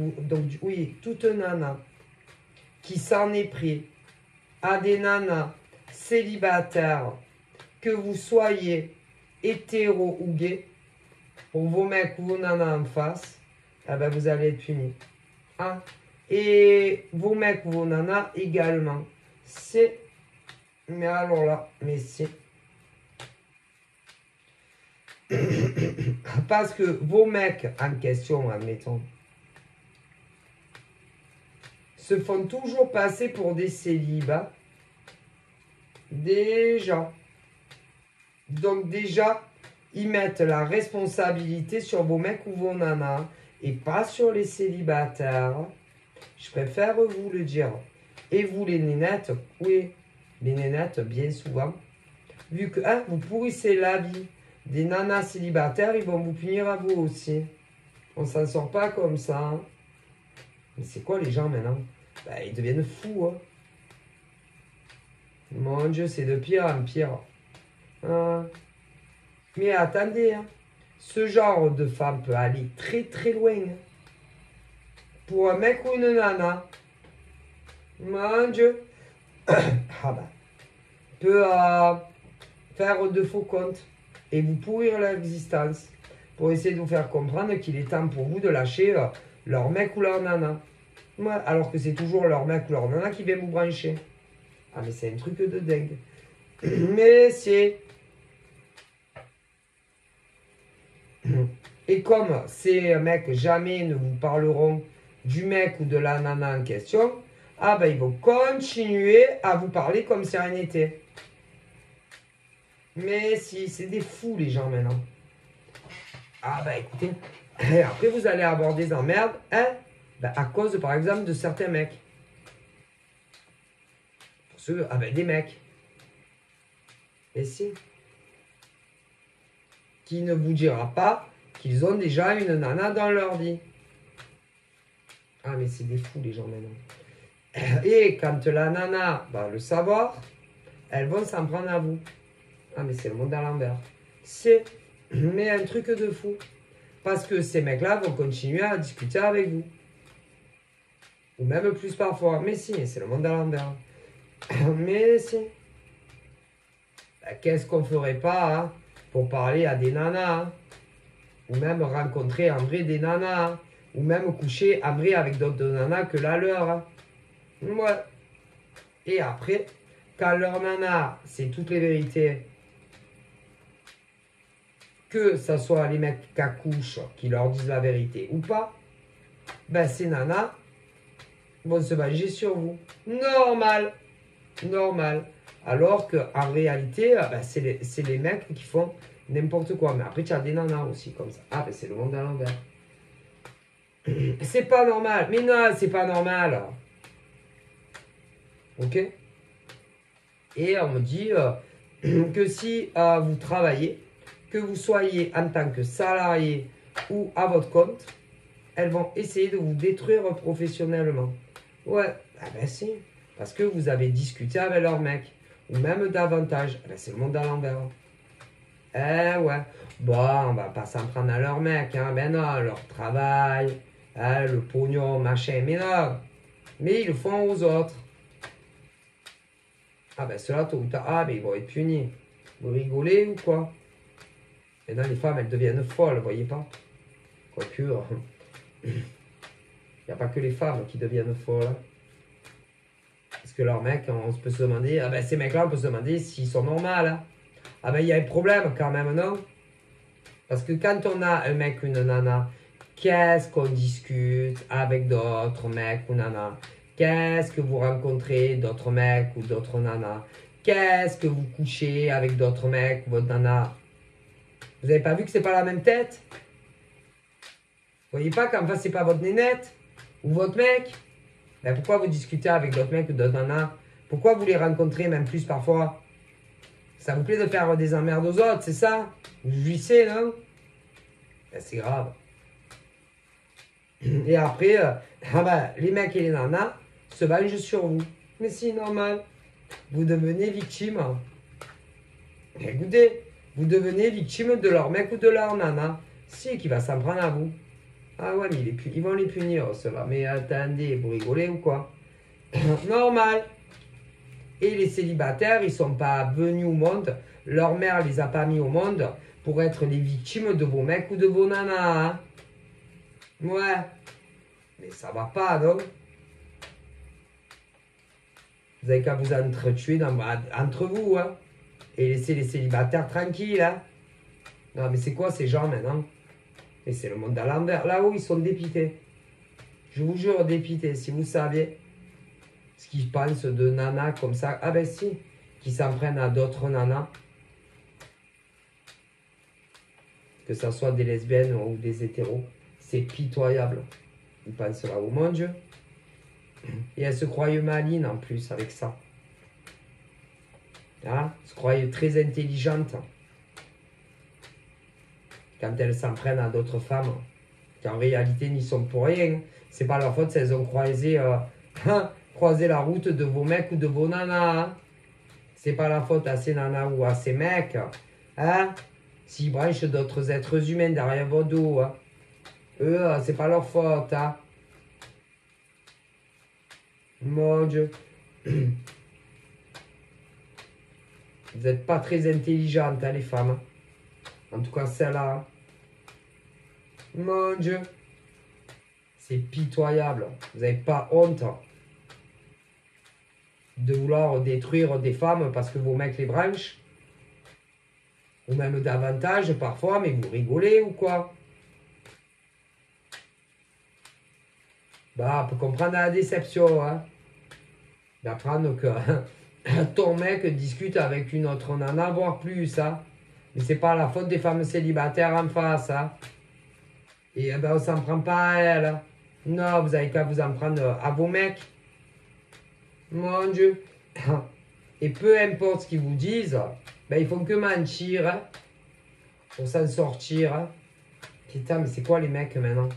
Speaker 1: toute nana qui s'en est pris à des nanas célibataires, que vous soyez hétéro ou gay, pour vos mecs ou vos nanas en face, vous allez être punis. Hein? Et vos mecs ou vos nanas également. Mais alors là, mais si. Parce que vos mecs en question, admettons, se font toujours passer pour des célibats. Déjà. Donc déjà, ils mettent la responsabilité sur vos mecs ou vos nanas et pas sur les célibataires. Je préfère vous le dire. Et vous les nénettes, oui, les nénettes bien souvent, vu que vous pourrissez la vie des nanas célibataires, ils vont vous punir à vous aussi. On s'en sort pas comme ça. Hein. Mais c'est quoi les gens maintenant? Ils deviennent fous. Hein. Mon Dieu, c'est de pire en pire. Mais attendez, hein. Ce genre de femme peut aller très très loin. Hein. Pour un mec ou une nana, mon Dieu, peut faire de faux comptes et vous pourrir l'existence pour essayer de vous faire comprendre qu'il est temps pour vous de lâcher leur mec ou leur nana. Ouais, alors que c'est toujours leur mec ou leur nana qui vient vous brancher. Ah mais c'est un truc de dingue. Mais c'est... Et comme ces mecs jamais ne vous parleront du mec ou de la nana en question, ils vont continuer à vous parler comme si rien n'était. Mais si, c'est des fous les gens maintenant. Écoutez, après vous allez avoir des emmerdes, à cause par exemple de certains mecs. Pour ceux, des mecs. Et si. Qui ne vous dira pas qu'ils ont déjà une nana dans leur vie. Ah mais c'est des fous les gens maintenant. Et quand la nana va le savoir, elles vont s'en prendre à vous. Ah mais c'est le monde à l'envers. C'est mais un truc de fou. Parce que ces mecs-là vont continuer à discuter avec vous. Ou même plus parfois. Mais si, c'est le monde à l'envers. Mais si. Qu'est-ce qu'on ferait pas hein, pour parler à des nanas hein, ou même rencontrer en vrai des nanas hein, ou même coucher en vrai avec d'autres nanas que la leur. Hein. Ouais. Et après, quand leur nana, c'est toutes les vérités, que ce soit les mecs qui accouchent, qui leur disent la vérité ou pas, ces nanas vont se venger sur vous. Normal. Alors qu'en réalité, c'est les mecs qui font N'importe quoi. Mais après, tu as des nanas aussi comme ça. Ah, ben c'est le monde à l'envers. C'est pas normal. Mais non, c'est pas normal. Ok? Et on me dit que si vous travaillez, que vous soyez en tant que salarié ou à votre compte, elles vont essayer de vous détruire professionnellement. Ouais, ah ben si. Parce que vous avez discuté avec leur mec. Ou même davantage. Ah ben c'est le monde à l'envers. Eh ouais. Bon, on va pas s'en prendre à leur mec. Hein. Ben non, leur travail, hein, le pognon, machin. Mais non. Mais ils le font aux autres. Ah ben ceux-là, tôt ou tard, ah ben ils vont être punis. Vous rigolez ou quoi? Maintenant, les femmes, elles deviennent folles, vous voyez pas? Quoique, il n'y a pas que les femmes qui deviennent folles. Hein. Parce que leurs mecs, on peut se demander, ah ben ces mecs-là, on peut se demander s'ils sont normaux. Hein. Ah ben il y a un problème quand même, non? Parce que quand on a un mec ou une nana, qu'est-ce qu'on discute avec d'autres mecs ou nanas? Qu'est-ce que vous rencontrez d'autres mecs ou d'autres nanas? Qu'est-ce que vous couchez avec d'autres mecs ou votre nana? Vous n'avez pas vu que c'est pas la même tête? Vous voyez pas qu'en face c'est pas votre nénette? Ou votre mec? Ben pourquoi vous discutez avec d'autres mecs ou d'autres nanas? Pourquoi vous les rencontrez même plus parfois? Ça vous plaît de faire des emmerdes aux autres, c'est ça? Vous jouissez, non? Ben c'est grave. Et après, ah ben, les mecs et les nanas se vengent sur vous. Mais c'est normal. Vous devenez victime. Écoutez, vous devenez victime de leur mec ou de leur nana. Si, qui va s'en prendre à vous. Ah ouais, mais ils vont les punir, ceux-là. Mais attendez, vous rigolez ou quoi? Normal. Et les célibataires, ils sont pas venus au monde. Leur mère les a pas mis au monde pour être les victimes de vos mecs ou de vos nanas. Hein? Ouais. Mais ça va pas, non? Vous avez qu'à vous entretuer entre vous, hein? Et laisser les célibataires tranquilles, hein? Non, mais c'est quoi ces gens maintenant? Et c'est le monde à l'envers. Là-haut, ils sont dépités. Je vous jure, dépités. Si vous saviez ce qu'ils pensent de nanas comme ça. Ah ben si, qui s'en prennent à d'autres nanas. Que ce soit des lesbiennes ou des hétéros. C'est pitoyable. Ils pensent là, oh mon Dieu. Et elles se croient malines en plus avec ça. Hein? Elles se croient très intelligentes. Quand elles s'en prennent à d'autres femmes. Qui en réalité n'y sont pour rien. C'est pas leur faute si elles ont croisé la route de vos mecs ou de vos nanas. Hein? C'est pas la faute à ces nanas ou à ces mecs. Hein? S'ils branchent d'autres êtres humains derrière vos dos. Hein? Eux, c'est pas leur faute. Hein? Mon Dieu. Vous n'êtes pas très intelligentes, hein, les femmes. En tout cas, celle-là. Hein? Mon Dieu. C'est pitoyable. Vous n'avez pas honte de vouloir détruire des femmes parce que vos mecs les branchent. Ou même davantage parfois, mais vous rigolez ou quoi? Bah, on peut comprendre la déception, hein. D'apprendre que ton mec discute avec une autre nana, voire plus, hein. Mais c'est pas la faute des femmes célibataires en face, hein. Et ben, on s'en prend pas à elles. Hein. Non, vous avez qu'à vous en prendre à vos mecs. Mon Dieu. Et peu importe ce qu'ils vous disent, ben, ils font que mentir, hein, pour s'en sortir. Hein. Putain, mais c'est quoi les mecs maintenant?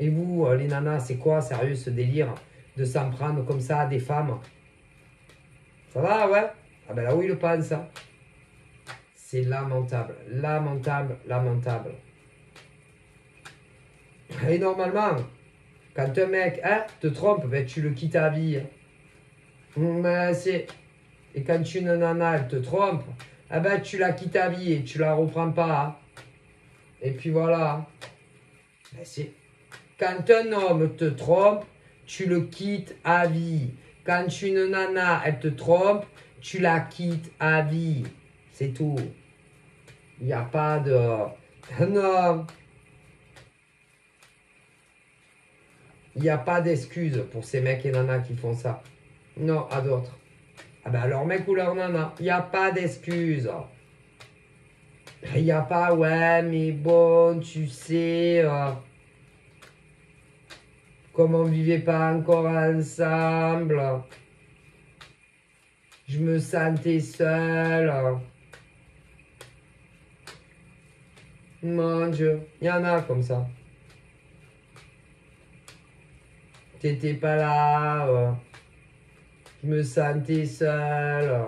Speaker 1: Et vous, les nanas, c'est quoi, sérieux, ce délire de s'en prendre comme ça à des femmes? Ça va, ouais? Ah ben là où ils le pensent, hein. C'est lamentable, lamentable, lamentable. Et normalement, quand un mec te trompe, ben, tu le quittes à vie. Ben, et quand une nana, elle te trompe, eh ben, tu la quittes à vie et tu la reprends pas. Hein. Et puis voilà. Ben, quand un homme te trompe, tu le quittes à vie. Quand une nana, elle te trompe, tu la quittes à vie. C'est tout. Il n'y a pas de... Non. Il n'y a pas d'excuse pour ces mecs et nanas qui font ça. Non, à d'autres. Ah ben leur mec ou leur nana, il n'y a pas d'excuse. Il n'y a pas, ouais, mais bon, tu sais, comme on vivait pas encore ensemble, je me sentais seule. Mon Dieu, il y en a comme ça. T'étais pas là, je me sentais seule.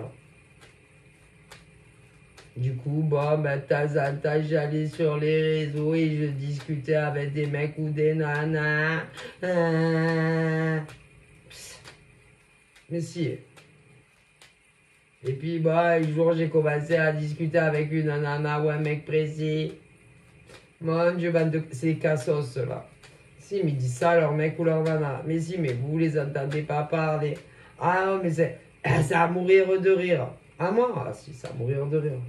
Speaker 1: Du coup, bon, ben, de temps en temps, j'allais sur les réseaux et je discutais avec des mecs ou des nanas. Mais si. Et puis, bon, un jour, j'ai commencé à discuter avec une nana ou un mec précis. Mon Dieu, c'est cassos, là. Si, mais ils disent ça, leur mec ou leur nana. Mais si, mais vous les entendez pas parler. Ah non, mais c'est à mourir de rire. Ah, moi? Ah, si, c'est à mourir de rire.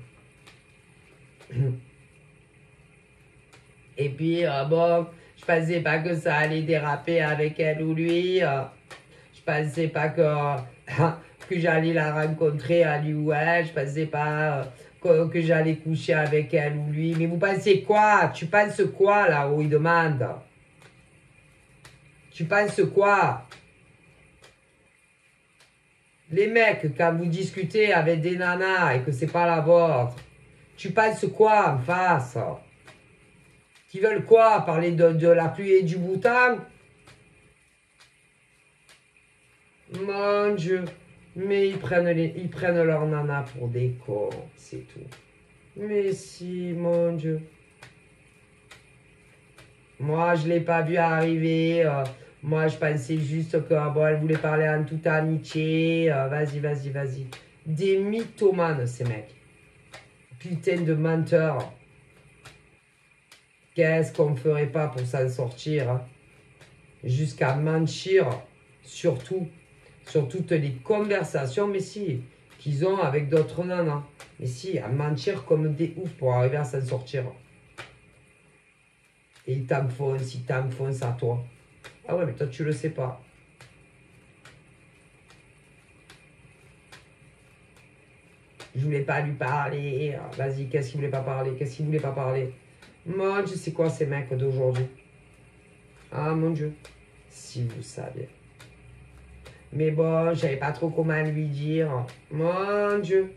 Speaker 1: Et puis, bon, je pensais pas que ça allait déraper avec elle ou lui. Je pensais pas que j'allais la rencontrer à lui ou elle. Je pensais pas que j'allais coucher avec elle ou lui. Mais vous pensez quoi? Tu penses quoi là-haut? Il demande. Tu penses quoi? Les mecs, quand vous discutez avec des nanas et que c'est pas la vôtre, tu penses quoi en face? Qui veulent quoi? Parler de la pluie et du beau temps? Mon Dieu. Mais ils prennent leur nana pour des cons, c'est tout. Mais si, mon Dieu. Moi, je ne l'ai pas vu arriver. Moi, je pensais juste que bon, elle voulait parler en toute amitié. Vas-y, vas-y, vas-y. Des mythomanes, ces mecs. Putain de menteurs. Qu'est-ce qu'on ne ferait pas pour s'en sortir, hein? Jusqu'à mentir, surtout, sur toutes les conversations, mais si, qu'ils ont avec d'autres nanas. Mais si, à mentir comme des oufs pour arriver à s'en sortir. Et ils t'enfoncent à toi. Ah ouais, mais toi, tu le sais pas. Je voulais pas lui parler. Vas-y, qu'est-ce qu'il voulait pas parler? Qu'est-ce qu'il voulait pas parler? Mon Dieu, c'est quoi ces mecs d'aujourd'hui? Ah mon Dieu, si vous saviez. Mais bon, je savais pas trop comment lui dire. Mon Dieu.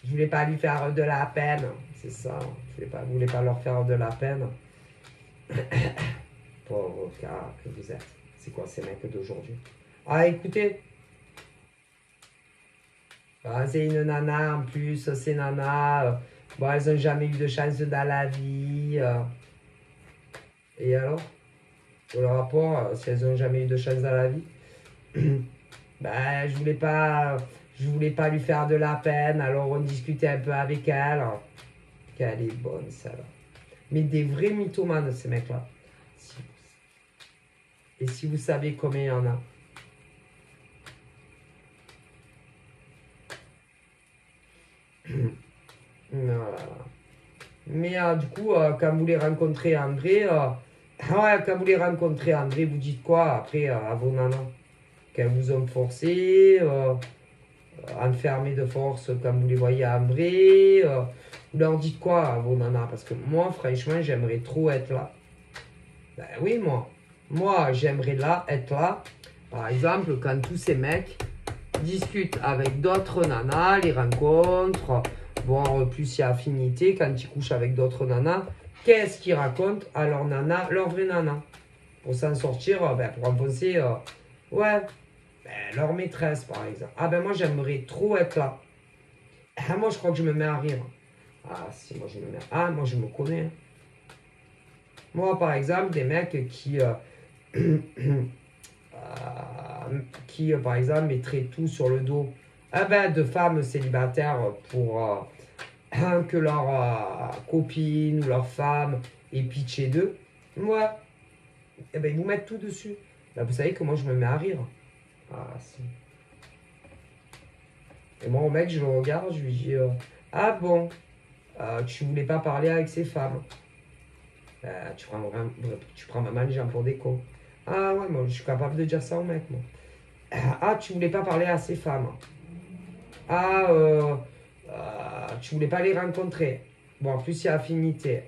Speaker 1: Je voulais pas lui faire de la peine. C'est ça. Je voulais pas leur faire de la peine. Pauvre gars que vous êtes. C'est quoi ces mecs d'aujourd'hui? Ah, écoutez. Ah, c'est une nana en plus. Ces nanas. Bon, elles n'ont jamais eu de chance dans la vie. Et alors? Pour le rapport, si elles n'ont jamais eu de chance dans la vie? Ben, je voulais pas lui faire de la peine, alors on discutait un peu avec elle. Qu'elle est bonne, celle-là. Mais des vrais mythomanes, ces mecs-là. Et si vous savez combien il y en a. Voilà. Mais du coup, quand vous les rencontrez en vrai, ouais, quand vous les rencontrez en vrai, vous dites quoi après à vos nanas? Qu'elles vous ont forcé, enfermé de force quand vous les voyez en vrai. Vous leur dites quoi à vos nanas? Parce que moi, franchement, j'aimerais trop être là. Ben oui, moi. Moi, j'aimerais être là. Par exemple, quand tous ces mecs discutent avec d'autres nanas, les rencontrent, bon, plus il y a affinité, quand ils couchent avec d'autres nanas, qu'est-ce qu'ils racontent à leur nana, leur vraie nana? Pour s'en sortir, ben, pour enfoncer, ouais, ben, leur maîtresse, par exemple. Ah ben moi, j'aimerais trop être là. Ah, moi, je crois que je me mets à rire. Ah, si, moi, je me mets... Ah, moi, je me connais, hein. Moi, par exemple, des mecs qui par exemple, mettraient tout sur le dos de femmes célibataires pour que leur copine ou leur femme ait pitié d'eux. Moi, eh ben, ils vous mettent tout dessus. Ben, vous savez que moi, je me mets à rire. Ah, si. Et moi, au mec, je le regarde, je lui dis ah bon, tu voulais pas parler avec ces femmes. Tu prends maman les gens pour des cons. Ah ouais, moi, je suis capable de dire ça au mec, moi. Ah, tu voulais pas parler à ces femmes. Ah, Tu voulais pas les rencontrer. Bon, en plus, il y a affinité.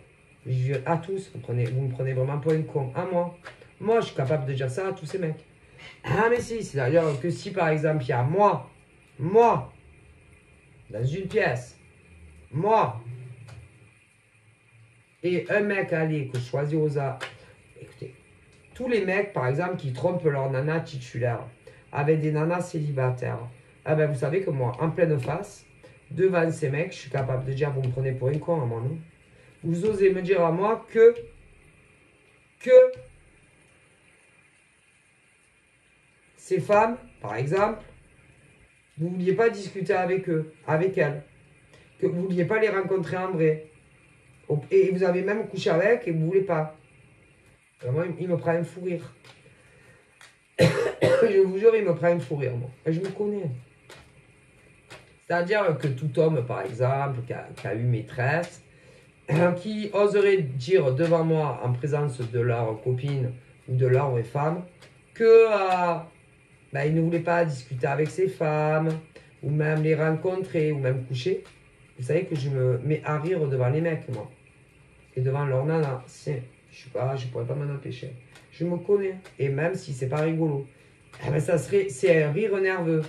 Speaker 1: À tous, vous me prenez vraiment pour une con. À moi. Moi, je suis capable de dire ça à tous ces mecs. Ah, mais si, c'est-à-dire que si, par exemple, il y a moi, dans une pièce, moi, et un mec, allez, que je choisis aux A. Écoutez, tous les mecs, par exemple, qui trompent leur nana titulaire avec des nanas célibataires, ah ben, vous savez que moi, en pleine face, devant ces mecs, je suis capable de dire, vous me prenez pour une con, à moi, non? Vous osez me dire à moi que ces femmes, par exemple, vous ne vouliez pas discuter avec eux, avec elles, que vous ne vouliez pas les rencontrer en vrai, et vous avez même couché avec et vous ne voulez pas. Alors moi, il me prend un fou rire. Je vous jure, il me prend un fou rire, moi. Et je me connais. C'est-à-dire que tout homme, par exemple, qui a eu maîtresse, qui oserait dire devant moi, en présence de leur copine ou de leur femme, que il ne voulait pas discuter avec ses femmes, ou même les rencontrer, ou même coucher. Vous savez que je me mets à rire devant les mecs, moi. Et devant leur nana. Je sais pas, je pourrais pas m'en empêcher. Je me connais. Et même si c'est pas rigolo. C'est un rire nerveux.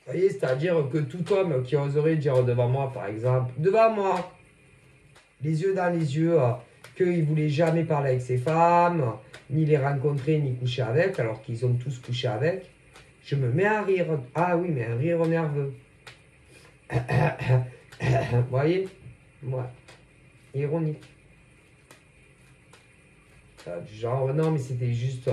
Speaker 1: Vous voyez, c'est-à-dire que tout homme qui oserait dire devant moi, par exemple, devant moi, les yeux dans les yeux, qu'il ne voulait jamais parler avec ses femmes, ni les rencontrer, ni coucher avec, alors qu'ils ont tous couché avec, je me mets à rire. Ah oui, mais un rire nerveux. Vous voyez? Ouais. Ironique. Du genre, non, mais c'était juste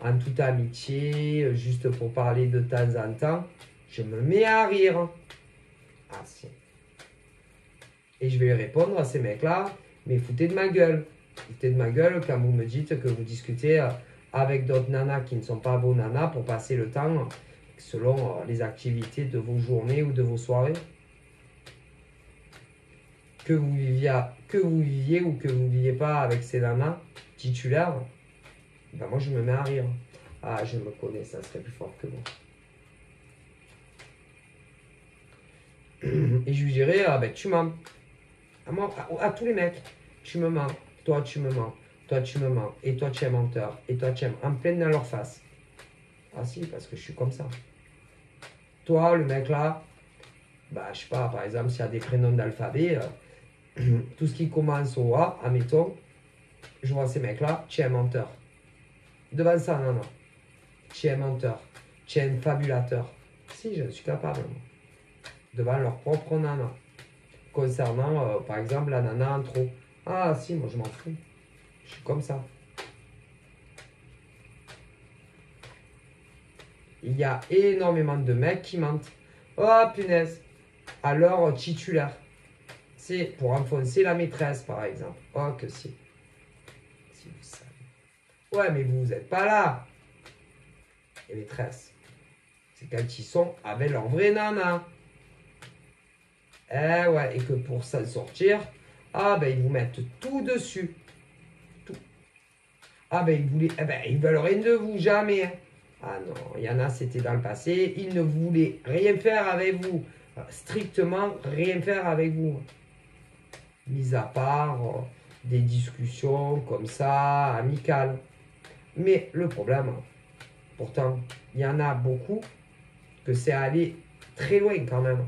Speaker 1: en toute amitié, juste pour parler de temps en temps. Je me mets à rire. Ah si. Et je vais répondre à ces mecs-là, mais foutez de ma gueule. Foutez de ma gueule quand vous me dites que vous discutez avec d'autres nanas qui ne sont pas vos nanas pour passer le temps selon les activités de vos journées ou de vos soirées. Que vous viviez ou que vous ne viviez pas avec ces nanas titulaires, ben moi je me mets à rire. Ah, je me connais, ça serait plus fort que moi. Et je lui dirais, tu mens. À tous les mecs, tu me mens. Toi, tu me mens. Toi, tu me mens. Et toi, tu es menteur. Et toi, tu es en pleine dans leur face. Ah si, parce que je suis comme ça. Toi, le mec là, je sais pas, par exemple, s'il y a des prénoms d'alphabet, tout ce qui commence au A, admettons, je vois ces mecs-là, tu es un menteur. Devant ça, non. Tu es un menteur. Tu es un fabulateur. Si, je suis capable. Moi. Devant leur propre nana. Concernant, par exemple, la nana en trop. Ah, si, moi, je m'en fous. Je suis comme ça. Il y a énormément de mecs qui mentent. Oh, punaise. À leur titulaire. C'est pour enfoncer la maîtresse, par exemple. Oh, que si. Si vous savez. Ouais, mais vous n'êtes pas là. Les maîtresses. C'est quand ils sont avec leur vraie nana. Eh ouais, et que pour s'en sortir, ils vous mettent tout dessus. Tout. Ils veulent rien de vous, jamais. Ah non, il y en a, c'était dans le passé. Ils ne voulaient rien faire avec vous. Strictement rien faire avec vous. Mis à part des discussions comme ça, amicales. Mais le problème, pourtant, il y en a beaucoup que c'est allé très loin quand même.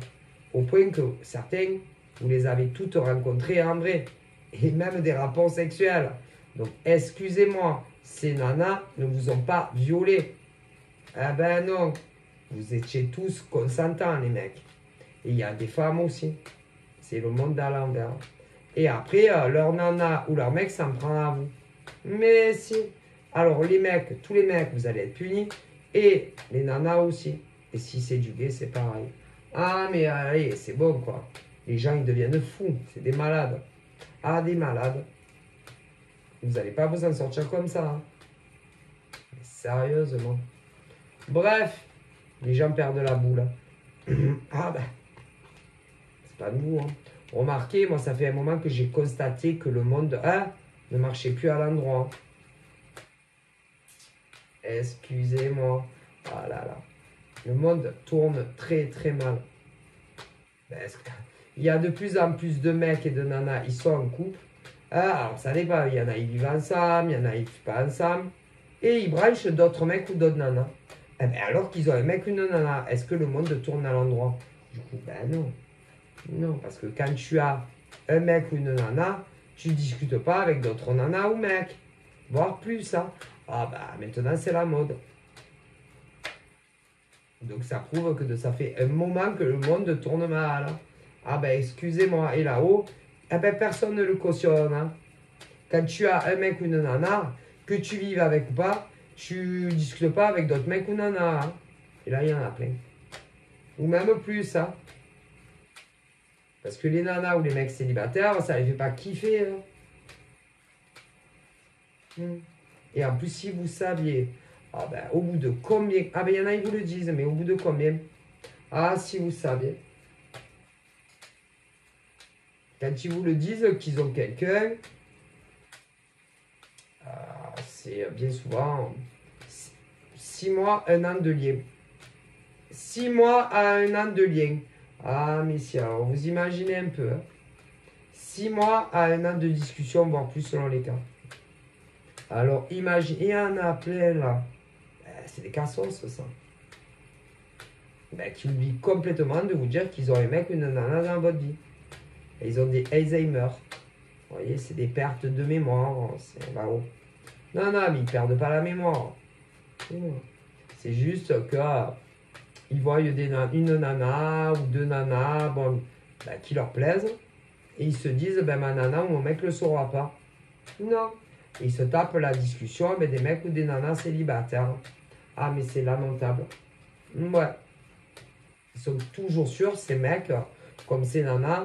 Speaker 1: Au point que certains, vous les avez toutes rencontrées en vrai. Et même des rapports sexuels. Donc, excusez-moi, ces nanas ne vous ont pas violé. Ah ben non. Vous étiez tous consentants, les mecs. Et il y a des femmes aussi. C'est le monde à l'envers. Et après, leur nana ou leur mec s'en prend à vous. Mais si. Alors, les mecs, tous les mecs, vous allez être punis. Et les nanas aussi. Et si c'est du gay, c'est pareil. Ah, mais allez, c'est bon, quoi. Les gens, ils deviennent fous. C'est des malades. Ah, des malades. Vous n'allez pas vous en sortir comme ça. Hein. Mais sérieusement. Bref, les gens perdent la boule. Ah, c'est pas nouveau. Hein. Remarquez, moi, ça fait un moment que j'ai constaté que le monde ne marchait plus à l'endroit. Excusez-moi. Ah là là. Le monde tourne très très mal. Il y a de plus en plus de mecs et de nanas, ils sont en couple. Ah, alors ça dépend, il y en a, ils vivent ensemble, il y en a, ils ne vivent pas ensemble. Et ils branchent d'autres mecs ou d'autres nanas. Eh ben, alors qu'ils ont un mec ou une nana, est-ce que le monde tourne à l'endroit? Du coup, ben non. Non, parce que quand tu as un mec ou une nana, tu ne discutes pas avec d'autres nanas ou mecs. Voire plus, hein. Ah bah maintenant c'est la mode. Donc ça prouve que ça fait un moment que le monde tourne mal. Ah ben excusez-moi, et là-haut, eh ben, personne ne le cautionne. Hein. Quand tu as un mec ou une nana, que tu vives avec ou pas, tu discutes pas avec d'autres mecs ou nanas. Hein. Et là, il y en a plein. Ou même plus. Hein. Parce que les nanas ou les mecs célibataires, ça les fait pas kiffer. Hein. Et en plus, si vous saviez, ah ben, au bout de combien... Ah ben, il y en a, ils vous le disent, mais au bout de combien? Ah, si vous saviez. Quand ils vous le disent qu'ils ont quelqu'un, c'est bien souvent 6 mois, 1 an de lien. 6 mois à 1 an de lien. Ah, mais si, alors vous imaginez un peu. Hein. 6 mois à 1 an de discussion, voire plus selon les cas. Alors, imaginez, il y en a plein là. C'est des cassos, ça. Qui oublient complètement de vous dire qu'ils ont un mec ou une nana dans votre vie. Et ils ont des Alzheimer. Vous voyez, c'est des pertes de mémoire. C'est là-haut. Non, non, mais ils ne perdent pas la mémoire. C'est juste qu'ils voient une nana ou deux nanas bon, qui leur plaisent. Et ils se disent, ma nana ou mon mec ne le saura pas. Non. Et ils se tapent la discussion avec des mecs ou des nanas célibataires. Ah, mais c'est lamentable. Ouais. Ils sont toujours sûrs, ces mecs, comme ces nanas,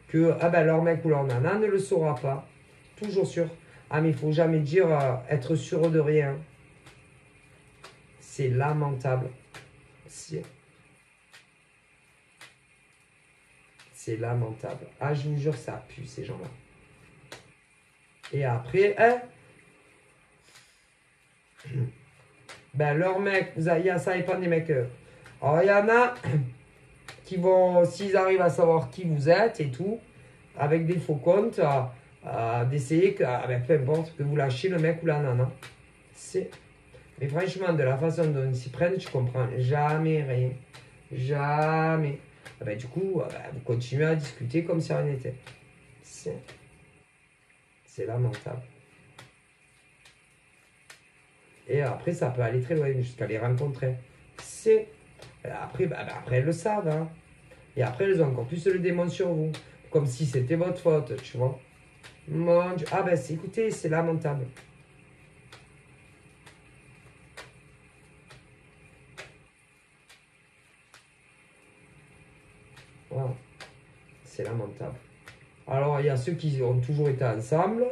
Speaker 1: que leur mec ou leur nana ne le saura pas. Toujours sûr. Ah, mais il ne faut jamais dire être sûr de rien. C'est lamentable. C'est lamentable. Ah, je vous jure, ça pue, ces gens-là. Et après, leur mec, ça dépend des mecs. Alors, il y en a qui vont, s'ils arrivent à savoir qui vous êtes et tout, avec des faux comptes, d'essayer que, peu importe, que vous lâchiez le mec ou la nana. Mais franchement, de la façon dont ils s'y prennent, je comprends jamais rien. Jamais. Du coup, vous continuez à discuter comme si rien n'était. C'est lamentable. Et après, ça peut aller très loin, jusqu'à les rencontrer. Après, elles le savent. Hein. Et après, elles ont encore plus le démon sur vous. Comme si c'était votre faute, tu vois. Mon Dieu. Ah écoutez, c'est lamentable. Voilà. C'est lamentable. Alors, il y a ceux qui ont toujours été ensemble.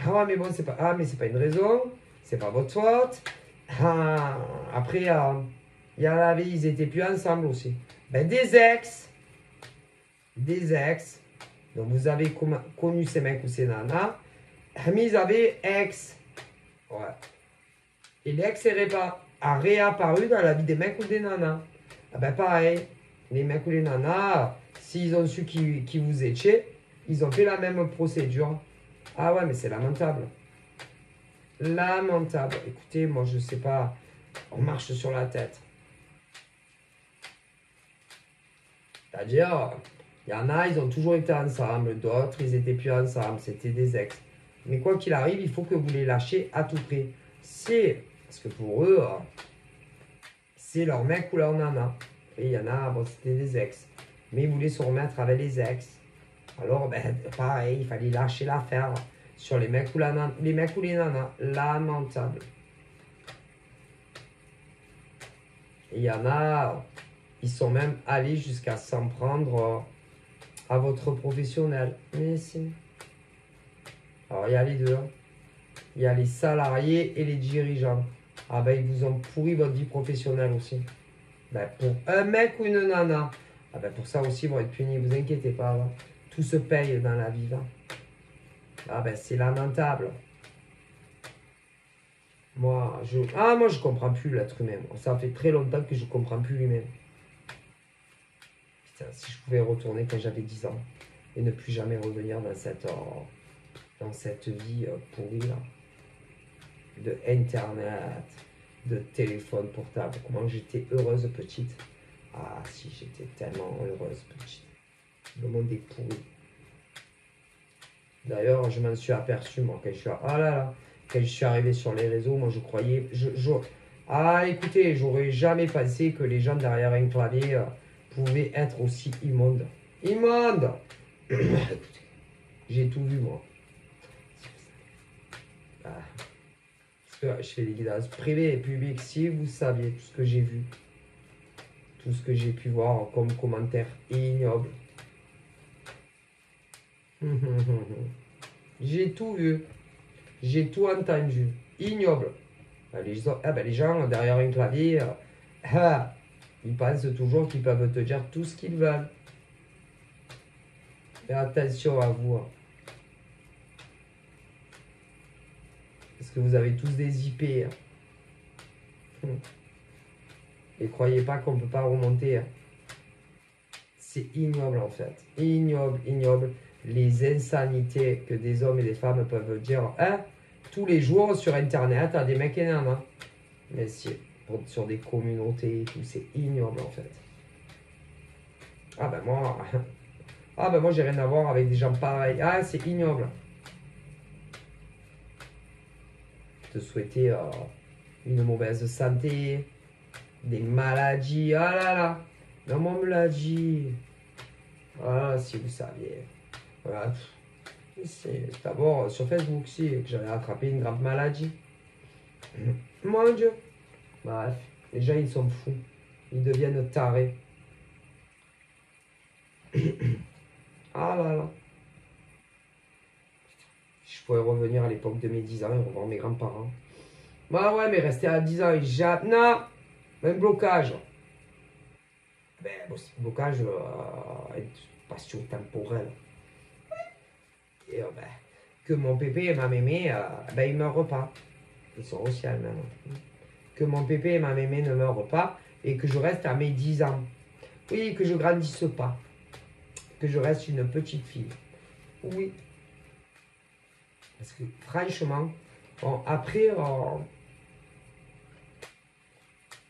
Speaker 1: Ah, mais bon, c'est pas une raison. C'est pas votre faute. Ah, après, il y a la vie, ils étaient plus ensemble aussi. Des ex. Des ex. Donc, vous avez connu ces mecs ou ces nanas. Mais ils avaient ex. Ouais. Et l'ex a réapparu dans la vie des mecs ou des nanas. Pareil. Les mecs ou les nanas, s'ils ont su qui vous étiez, ils ont fait la même procédure. Ah ouais, mais c'est lamentable. Lamentable. Écoutez, moi, je sais pas. On marche sur la tête. C'est-à-dire, il y en a, ils ont toujours été ensemble. D'autres, ils étaient plus ensemble. C'était des ex. Mais quoi qu'il arrive, il faut que vous les lâchiez à tout prix. Parce que pour eux, c'est leur mec ou leur nana. Et il y en a, c'était des ex. Mais ils voulaient se remettre avec les ex. Alors, pareil, il fallait lâcher l'affaire sur les mecs ou les nanas. Lamentable. Et il y en a, ils sont même allés jusqu'à s'en prendre à votre professionnel. Mais si. Alors, il y a les deux. Il y a les salariés et les dirigeants. Ils vous ont pourri votre vie professionnelle aussi. Pour un mec ou une nana, pour ça aussi, ils vont être punis. Vous inquiétez pas. Là. Tout se paye dans la vie. Là. C'est lamentable. Moi, je comprends plus l'être humain. Moi. Ça fait très longtemps que je comprends plus l'humain. Putain, si je pouvais retourner quand j'avais 10 ans et ne plus jamais revenir dans cette vie pourrie là, de internet, de téléphone portable. Comment j'étais heureuse petite. Ah si, j'étais tellement heureuse petite. Le monde est pourri. D'ailleurs, je m'en suis aperçu, moi, quand je suis arrivé sur les réseaux, moi, je croyais... Ah, écoutez, j'aurais jamais pensé que les gens derrière un clavier pouvaient être aussi immondes. Immondes. Écoutez, j'ai tout vu, moi. Ah, parce que je fais des guidages privés et publics. Si vous saviez tout ce que j'ai vu, tout ce que j'ai pu voir comme commentaires ignobles. J'ai tout vu, j'ai tout entendu. Ignoble. Les gens derrière un clavier, ils pensent toujours qu'ils peuvent te dire tout ce qu'ils veulent. Mais attention à vous. Parce que vous avez tous des IP. Et croyez pas qu'on ne peut pas remonter. C'est ignoble en fait. Ignoble, ignoble. Les insanités que des hommes et des femmes peuvent dire tous les jours sur Internet à des mecs énormes. Hein. Mais sur des communautés et tout, c'est ignoble en fait. Ah ben moi j'ai rien à voir avec des gens pareils. Ah, c'est ignoble. Te souhaiter une mauvaise santé, des maladies. Ah là là. Non, moi on me l'a dit. Ah, si vous saviez. Voilà. C'est d'abord sur Facebook aussi que j'avais attrapé une grave maladie. Mon Dieu. Bref, les gens ils sont fous. Ils deviennent tarés. Ah là là. Je pourrais revenir à l'époque de mes 10 ans et revoir mes grands-parents. Bah ouais, mais rester à 10 ans et non, même blocage. Ben, bon, c'est blocage spatio-temporel. Et que mon pépé et ma mémé, ils ne meurent pas. Ils sont au ciel même. Que mon pépé et ma mémé ne meurent pas et que je reste à mes 10 ans. Oui, que je grandisse pas. Que je reste une petite fille. Oui. Parce que franchement, bon, après,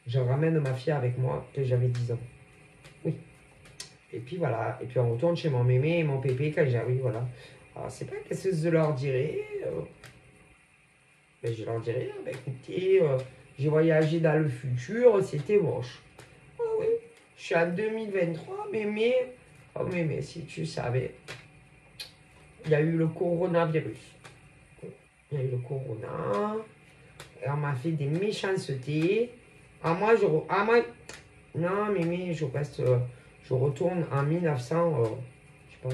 Speaker 1: je ramène ma fille avec moi quand j'avais 10 ans. Oui. Et puis voilà. Et puis on retourne chez mon mémé et mon pépé quand j'ai... Oui, voilà. Alors, c'est pas qu'est-ce que je leur dirais. Mais je leur dirais, écoutez, j'ai voyagé dans le futur, c'était moche. Oh oui, je suis en 2023, mais si tu savais, il y a eu le coronavirus. Il y a eu le corona, et on m'a fait des méchancetés. Non, mémé, je retourne en 1900, je sais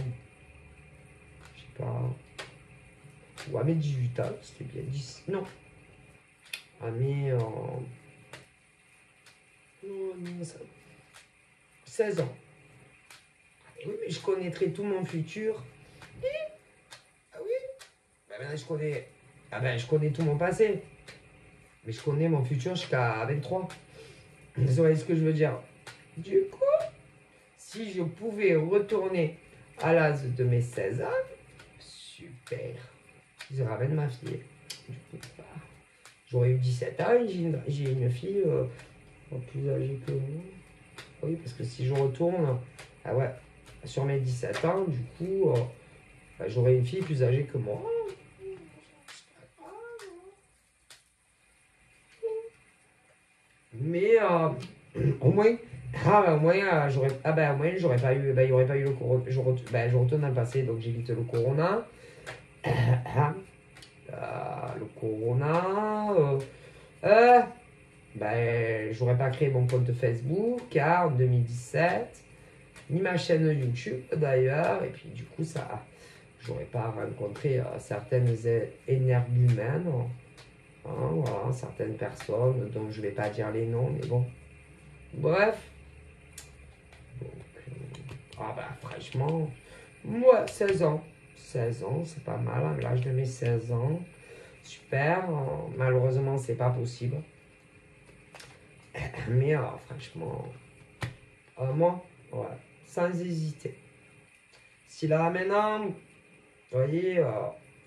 Speaker 1: pas, ou à mes 18 ans, c'était bien 10, non, à mes, non, 16 ans. Oui, mais je connaîtrai tout mon futur. Ah oui, maintenant je connais tout mon passé. Mais je connais mon futur jusqu'à 23. Vous voyez ce que je veux dire? Du coup, si je pouvais retourner à l'âge de mes 16 ans, super. Je ramène ma fille. Du coup, j'aurais eu 17 ans et j'ai une fille plus âgée que moi. Oui, parce que si je retourne sur mes 17 ans, du coup, j'aurais une fille plus âgée que moi. Mais au moins, j'aurais pas eu, il y aurait pas eu le corona. Je retourne dans le passé, donc j'évite le corona. Le corona. J'aurais pas créé mon compte Facebook car en 2017, ni ma chaîne YouTube d'ailleurs, et puis du coup, j'aurais pas rencontré certaines énergumènes. Voilà, certaines personnes dont je vais pas dire les noms, mais bon. Bref. Donc, franchement, moi, 16 ans. 16 ans, c'est pas mal, à l'âge de mes 16 ans. Super. Malheureusement, c'est pas possible. Mais franchement, moi, ouais, sans hésiter. Si là, maintenant, vous voyez,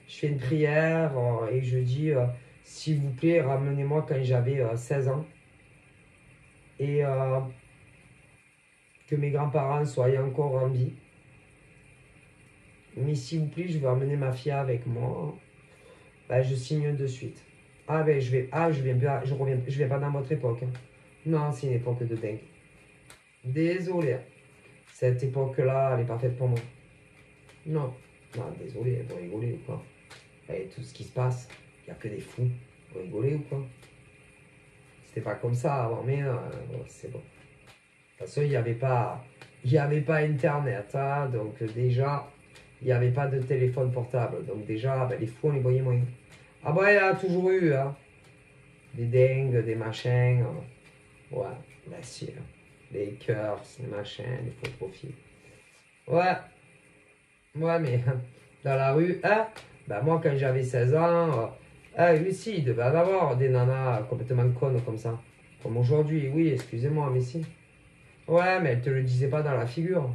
Speaker 1: je fais une prière et je dis, s'il vous plaît, ramenez-moi quand j'avais 16 ans. Et que mes grands-parents soient encore en vie. Mais s'il vous plaît, je vais emmener ma fille avec moi. Ben, je signe de suite. Ah ben je viens pas dans votre époque. Hein. Non, c'est une époque de dingue. Désolé. Cette époque-là, elle n'est pas faite pour moi. Non. Non, désolé, vous rigolez ou quoi? Et tout ce qui se passe, il n'y a que des fous. Vous rigolez ou quoi? C'était pas comme ça avant, mais c'est bon. De toute façon, il n'y avait pas Internet, hein, donc déjà, il n'y avait pas de téléphone portable. Donc déjà, ben, les fous, on les voyait moins. Ah bah, il y a toujours eu, hein, des dingues, des machins. Ouais, ben si, hein. Les cœurs, les machins, les faux profils. Ouais, ouais, mais dans la rue, hein, ben moi, quand j'avais 16 ans, oui, si, il devait y en avoir des nanas complètement connes comme ça. Comme aujourd'hui, oui, excusez-moi, mais si. Ouais, mais elle te le disait pas dans la figure.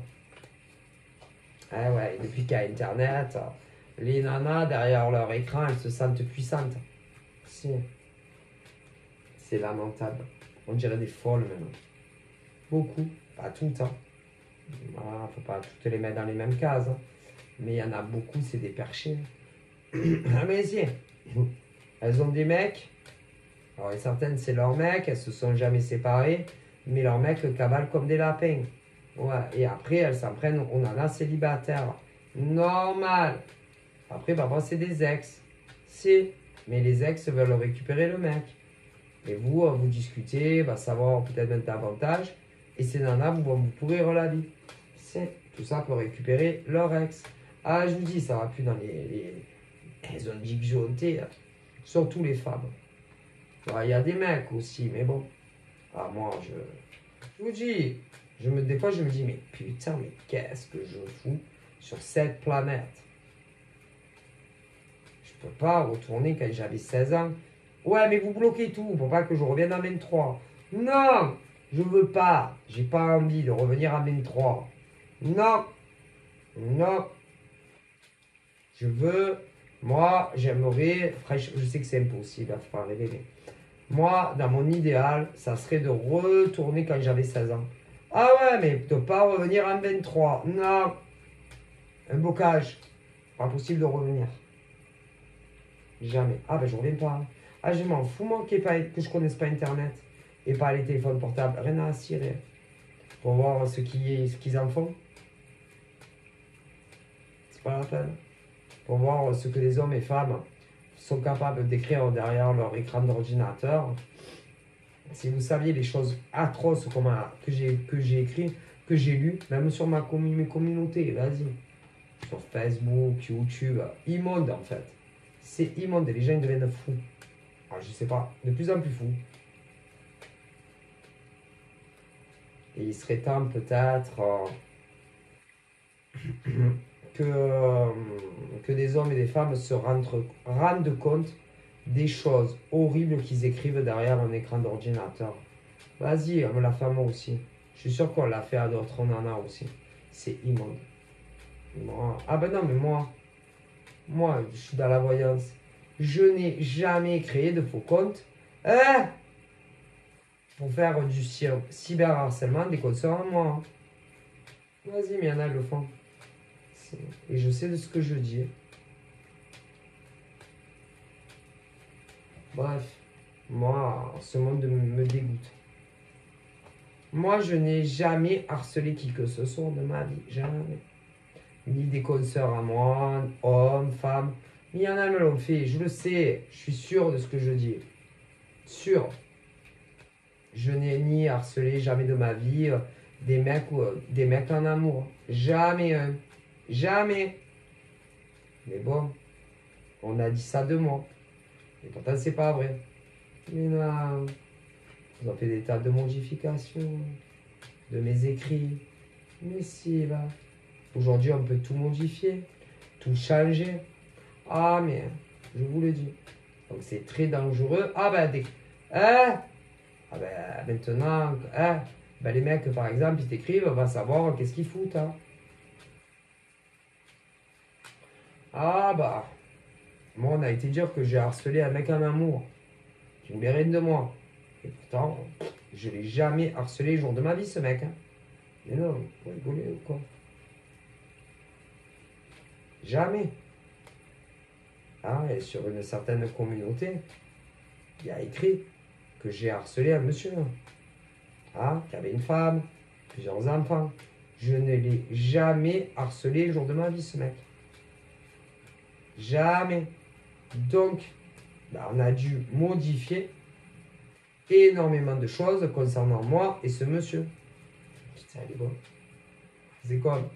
Speaker 1: Ah ouais, depuis qu'il y a Internet, les nanas, derrière leur écran, elles se sentent puissantes. Si. C'est lamentable. On dirait des folles même. Beaucoup, pas tout le temps. Voilà, faut pas toutes les mettre dans les mêmes cases. Hein. Mais il y en a beaucoup, c'est des perchés. Ah mais si. Elles ont des mecs. Alors certaines, c'est leurs mecs, elles se sont jamais séparées. Mais leurs mecs le cavalent comme des lapins. Ouais, et après, elles s'en prennent, on en a célibataires. Normal. Après, parfois, c'est des ex. Si. Mais les ex veulent récupérer le mec. Et vous, vous discutez, va savoir peut-être même davantage. Et ces nanas vous pourrir la vie. C'est tout ça pour récupérer leur ex. Ah, je vous dis, ça va plus dans Elles ont dit que j'ai surtout les femmes. Il y a des mecs aussi, mais bon. Ah, moi, je vous dis, des fois, je me dis, mais putain, mais qu'est-ce que je fous sur cette planète? Je peux pas retourner quand j'avais 16 ans. Ouais, mais vous bloquez tout pour pas que je revienne en 23. Non, je veux pas. J'ai pas envie de revenir en 23. Non, non. Je veux, moi, j'aimerais, je sais que c'est impossible, faut pas rêver, mais moi, dans mon idéal, ça serait de retourner quand j'avais 16 ans. Ah ouais, mais de pas revenir en 23. Non. Un bocage. Pas possible de revenir. Jamais. Ah ben je reviens pas. Ah je m'en fous moi que je connaisse pas Internet. Et pas les téléphones portables. Rien à cirer. Pour voir ce qu'ils en font. C'est pas la peine. Pour voir ce que les hommes et femmes sont capables d'écrire derrière leur écran d'ordinateur. Si vous saviez les choses atroces que j'ai écrit, que j'ai lu, même sur mes communautés, vas-y. Sur Facebook, YouTube, immonde en fait. C'est immonde et les gens deviennent fous. Alors, je sais pas, de plus en plus fous. Et il serait temps peut-être que des hommes et des femmes se rendent compte des choses horribles qu'ils écrivent derrière un écran d'ordinateur. Vas-y, on me l'a fait à moi aussi. Je suis sûr qu'on l'a fait à d'autres, on en a aussi. C'est immonde. Ah ben non, mais moi, je suis dans la voyance. Je n'ai jamais créé de faux comptes. Hein? Pour faire du cyberharcèlement des comptes sur moi. Vas-y, mais il y en a le fond. Et je sais de ce que je dis. Bref, moi, ce monde me dégoûte. Moi, je n'ai jamais harcelé qui que ce soit de ma vie. Jamais. Ni des consoeurs à moi, hommes, femmes. Mais il y en a qui me l'ont fait. Je le sais. Je suis sûr de ce que je dis. Sûr. Je n'ai ni harcelé jamais de ma vie des mecs en amour. Jamais un. Jamais. Mais bon, on a dit ça de moi. Et pourtant, c'est pas vrai. Mais non. Ils ont fait des tas de modifications de mes écrits. Mais si, là. Aujourd'hui, on peut tout modifier, tout changer. Ah, mais je vous le dis. Donc c'est très dangereux. Ah ben, hein? Ah ben, maintenant, hein? Ben, les mecs, par exemple, ils t'écrivent, on va savoir qu'est-ce qu'ils foutent. Hein. Ah bah, moi on a été dire que j'ai harcelé un mec en amour, qui voulait rien de moi. Et pourtant, je l'ai jamais harcelé le jour de ma vie, ce mec. Hein. Mais non, vous rigolez ou quoi? Jamais. Ah, et sur une certaine communauté, il y a écrit que j'ai harcelé un monsieur. Ah, qui avait une femme, plusieurs enfants. Je ne l'ai jamais harcelé le jour de ma vie, ce mec. Jamais. Donc, bah, on a dû modifier énormément de choses concernant moi et ce monsieur. Putain, elle est bonne. C'est comme,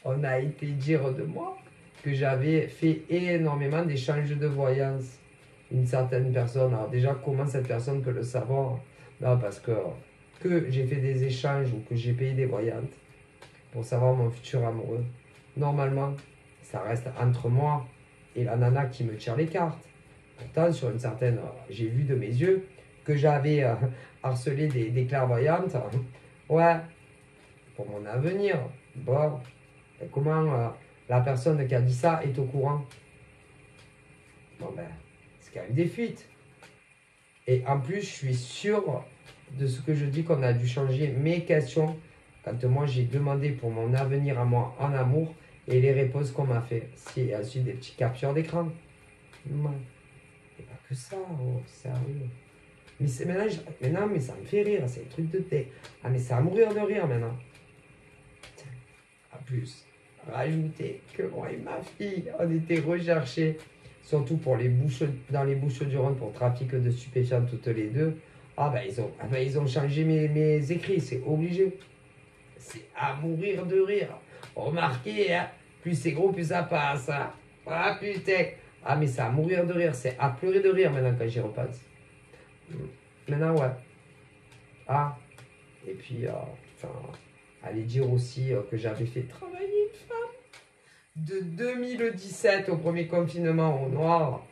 Speaker 1: on a été dire de moi que j'avais fait énormément d'échanges de voyance. Une certaine personne, alors déjà, comment cette personne peut le savoir? Non, parce que j'ai fait des échanges ou que j'ai payé des voyantes pour savoir mon futur amoureux. Normalement, ça reste entre moi et la nana qui me tire les cartes. Pourtant, sur une certaine, j'ai vu de mes yeux que j'avais harcelé des clairvoyantes. Ouais, pour mon avenir. Bon, et comment la personne qui a dit ça est au courant? Bon ben, c'est quand même des fuites. Et en plus, je suis sûr de ce que je dis qu'on a dû changer mes questions quand moi j'ai demandé pour mon avenir à moi en amour et les réponses qu'on m'a fait. C'est ensuite des petites captures d'écran. Ouais. Et pas que ça, oh, sérieux. Mais c'est maintenant, mais ça me fait rire, c'est un truc de thé. Ah, mais c'est à mourir de rire maintenant. En plus, rajouter que moi et ma fille, on était recherchés, surtout pour dans les Bouches-du-Rhône pour trafic de stupéfiants toutes les deux. Ah ben ils ont changé mes écrits, c'est obligé. C'est à mourir de rire. Remarquez, hein, plus c'est gros, plus ça passe. Hein. Ah putain. Ah mais c'est à mourir de rire, c'est à pleurer de rire maintenant quand j'y repasse. Maintenant ouais. Ah, et puis, aller dire aussi que j'avais fait travailler une femme de 2017 au premier confinement au noir.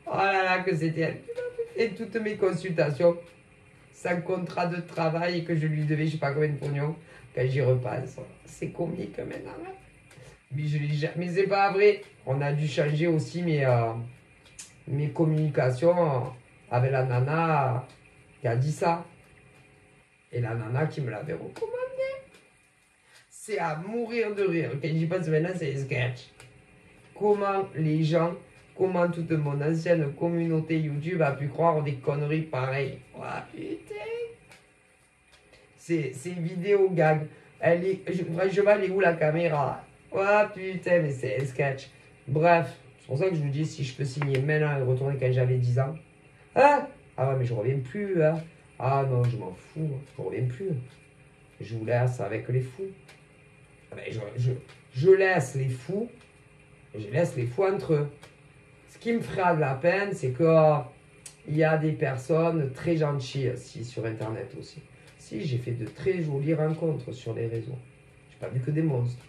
Speaker 1: Oh là là, que c'était elle. Et toutes mes consultations, sans contrat de travail et que je lui devais je sais pas combien de pognon quand j'y repasse. C'est comique maintenant. Hein. Mais mais c'est pas vrai. On a dû changer aussi mes communications avec la nana qui a dit ça. Et la nana qui me l'avait recommandé. C'est à mourir de rire. Quand j'y pense maintenant, c'est un sketch. Comment toute mon ancienne communauté YouTube a pu croire des conneries pareilles. Oh putain. C'est vidéo gag. Franchement, elle est où la caméra? Oh putain, mais c'est un sketch. Bref, c'est pour ça que je vous dis, si je peux signer maintenant et retourner quand j'avais 10 ans. Hein? Ah ouais, mais je reviens plus. Hein? Ah non, je m'en fous. Je reviens plus. Je vous laisse avec les fous. Je laisse les fous. Je laisse les fous entre eux. Ce qui me fera de la peine, c'est que il y a des personnes très gentilles sur Internet aussi. Si, j'ai fait de très jolies rencontres sur les réseaux. J'ai pas vu que des monstres.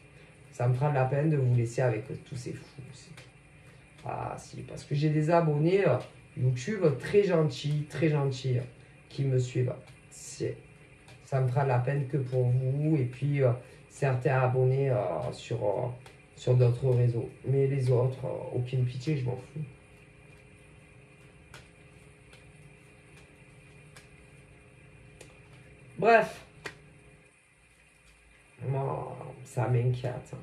Speaker 1: Ça me fera de la peine de vous laisser avec tous ces fous aussi. Ah si, parce que j'ai des abonnés YouTube très gentils, qui me suivent. Ça me fera de la peine que pour vous. Et puis, certains abonnés sur d'autres réseaux. Mais les autres, aucune pitié, je m'en fous. Bref. Moi, ça m'inquiète. Hein.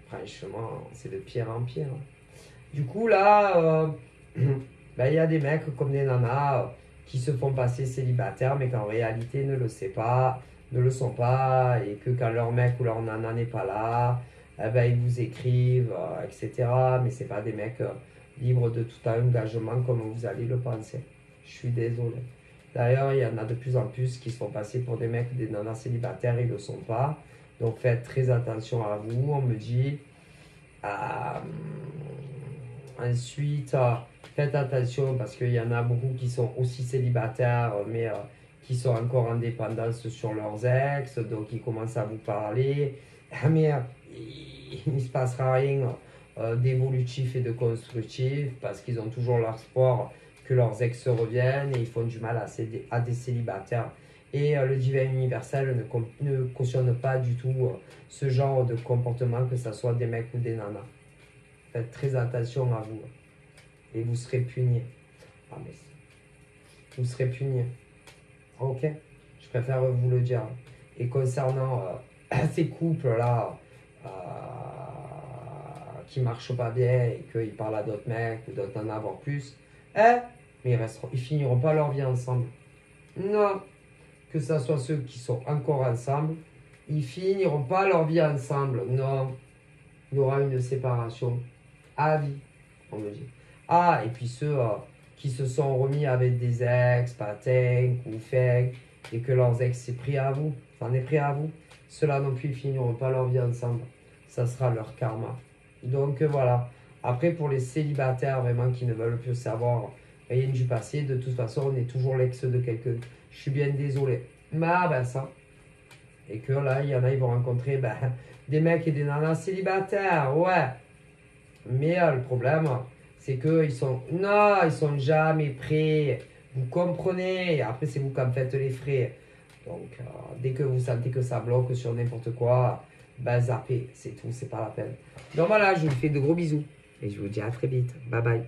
Speaker 1: Franchement, c'est de pire en pire. Du coup, là, ben, y a des mecs comme des nanas qui se font passer célibataires, mais qu'en réalité ne le sont pas, et que quand leur mec ou leur nana n'est pas là, eh ben, ils vous écrivent, etc. Mais c'est pas des mecs libres de tout engagement comme vous allez le penser. Je suis désolé. D'ailleurs, il y en a de plus en plus qui se font passer pour des mecs, des nanas célibataires, ils ne le sont pas. Donc faites très attention à vous, on me dit. Ensuite, faites attention parce qu'il y en a beaucoup qui sont aussi célibataires, mais qui sont encore en dépendance sur leurs ex, donc ils commencent à vous parler. Ah mais il ne se passera rien. d'évolutif et de constructif parce qu'ils ont toujours l'espoir que leurs ex reviennent et ils font du mal à des célibataires. Et le divin universel ne cautionne pas du tout ce genre de comportement, que ce soit des mecs ou des nanas. Faites très attention à vous et vous serez punis. Ah, mais vous serez punis. Ok? Je préfère vous le dire. Et concernant ces couples-là qui marchent pas bien et qu'ils parlent à d'autres mecs ou d'autres en avoir plus, mais ils finiront pas leur vie ensemble. Non, que ce soit ceux qui sont encore ensemble, ils finiront pas leur vie ensemble. Non, il y aura une séparation à vie, on me dit. Ah, et puis ceux qui se sont remis avec des ex, patins ou fake, et que leurs ex s'est pris à vous, s'en est pris à vous, ceux-là non plus, ils finiront pas leur vie ensemble. Ça sera leur karma. Donc voilà. Après, pour les célibataires vraiment qui ne veulent plus savoir rien du passé, de toute façon, on est toujours l'ex de quelqu'un. Je suis bien désolé. Mais ben ça. Et que là, il y en a, ils vont rencontrer des mecs et des nanas célibataires, ouais. Mais le problème, c'est qu'ils sont... Non, ils sont jamais prêts. Vous comprenez. Après, c'est vous qui en faites les frais. Donc, dès que vous sentez que ça bloque sur n'importe quoi, zappez. C'est tout, c'est pas la peine. Donc voilà, je vous fais de gros bisous. Et je vous dis à très vite. Bye bye.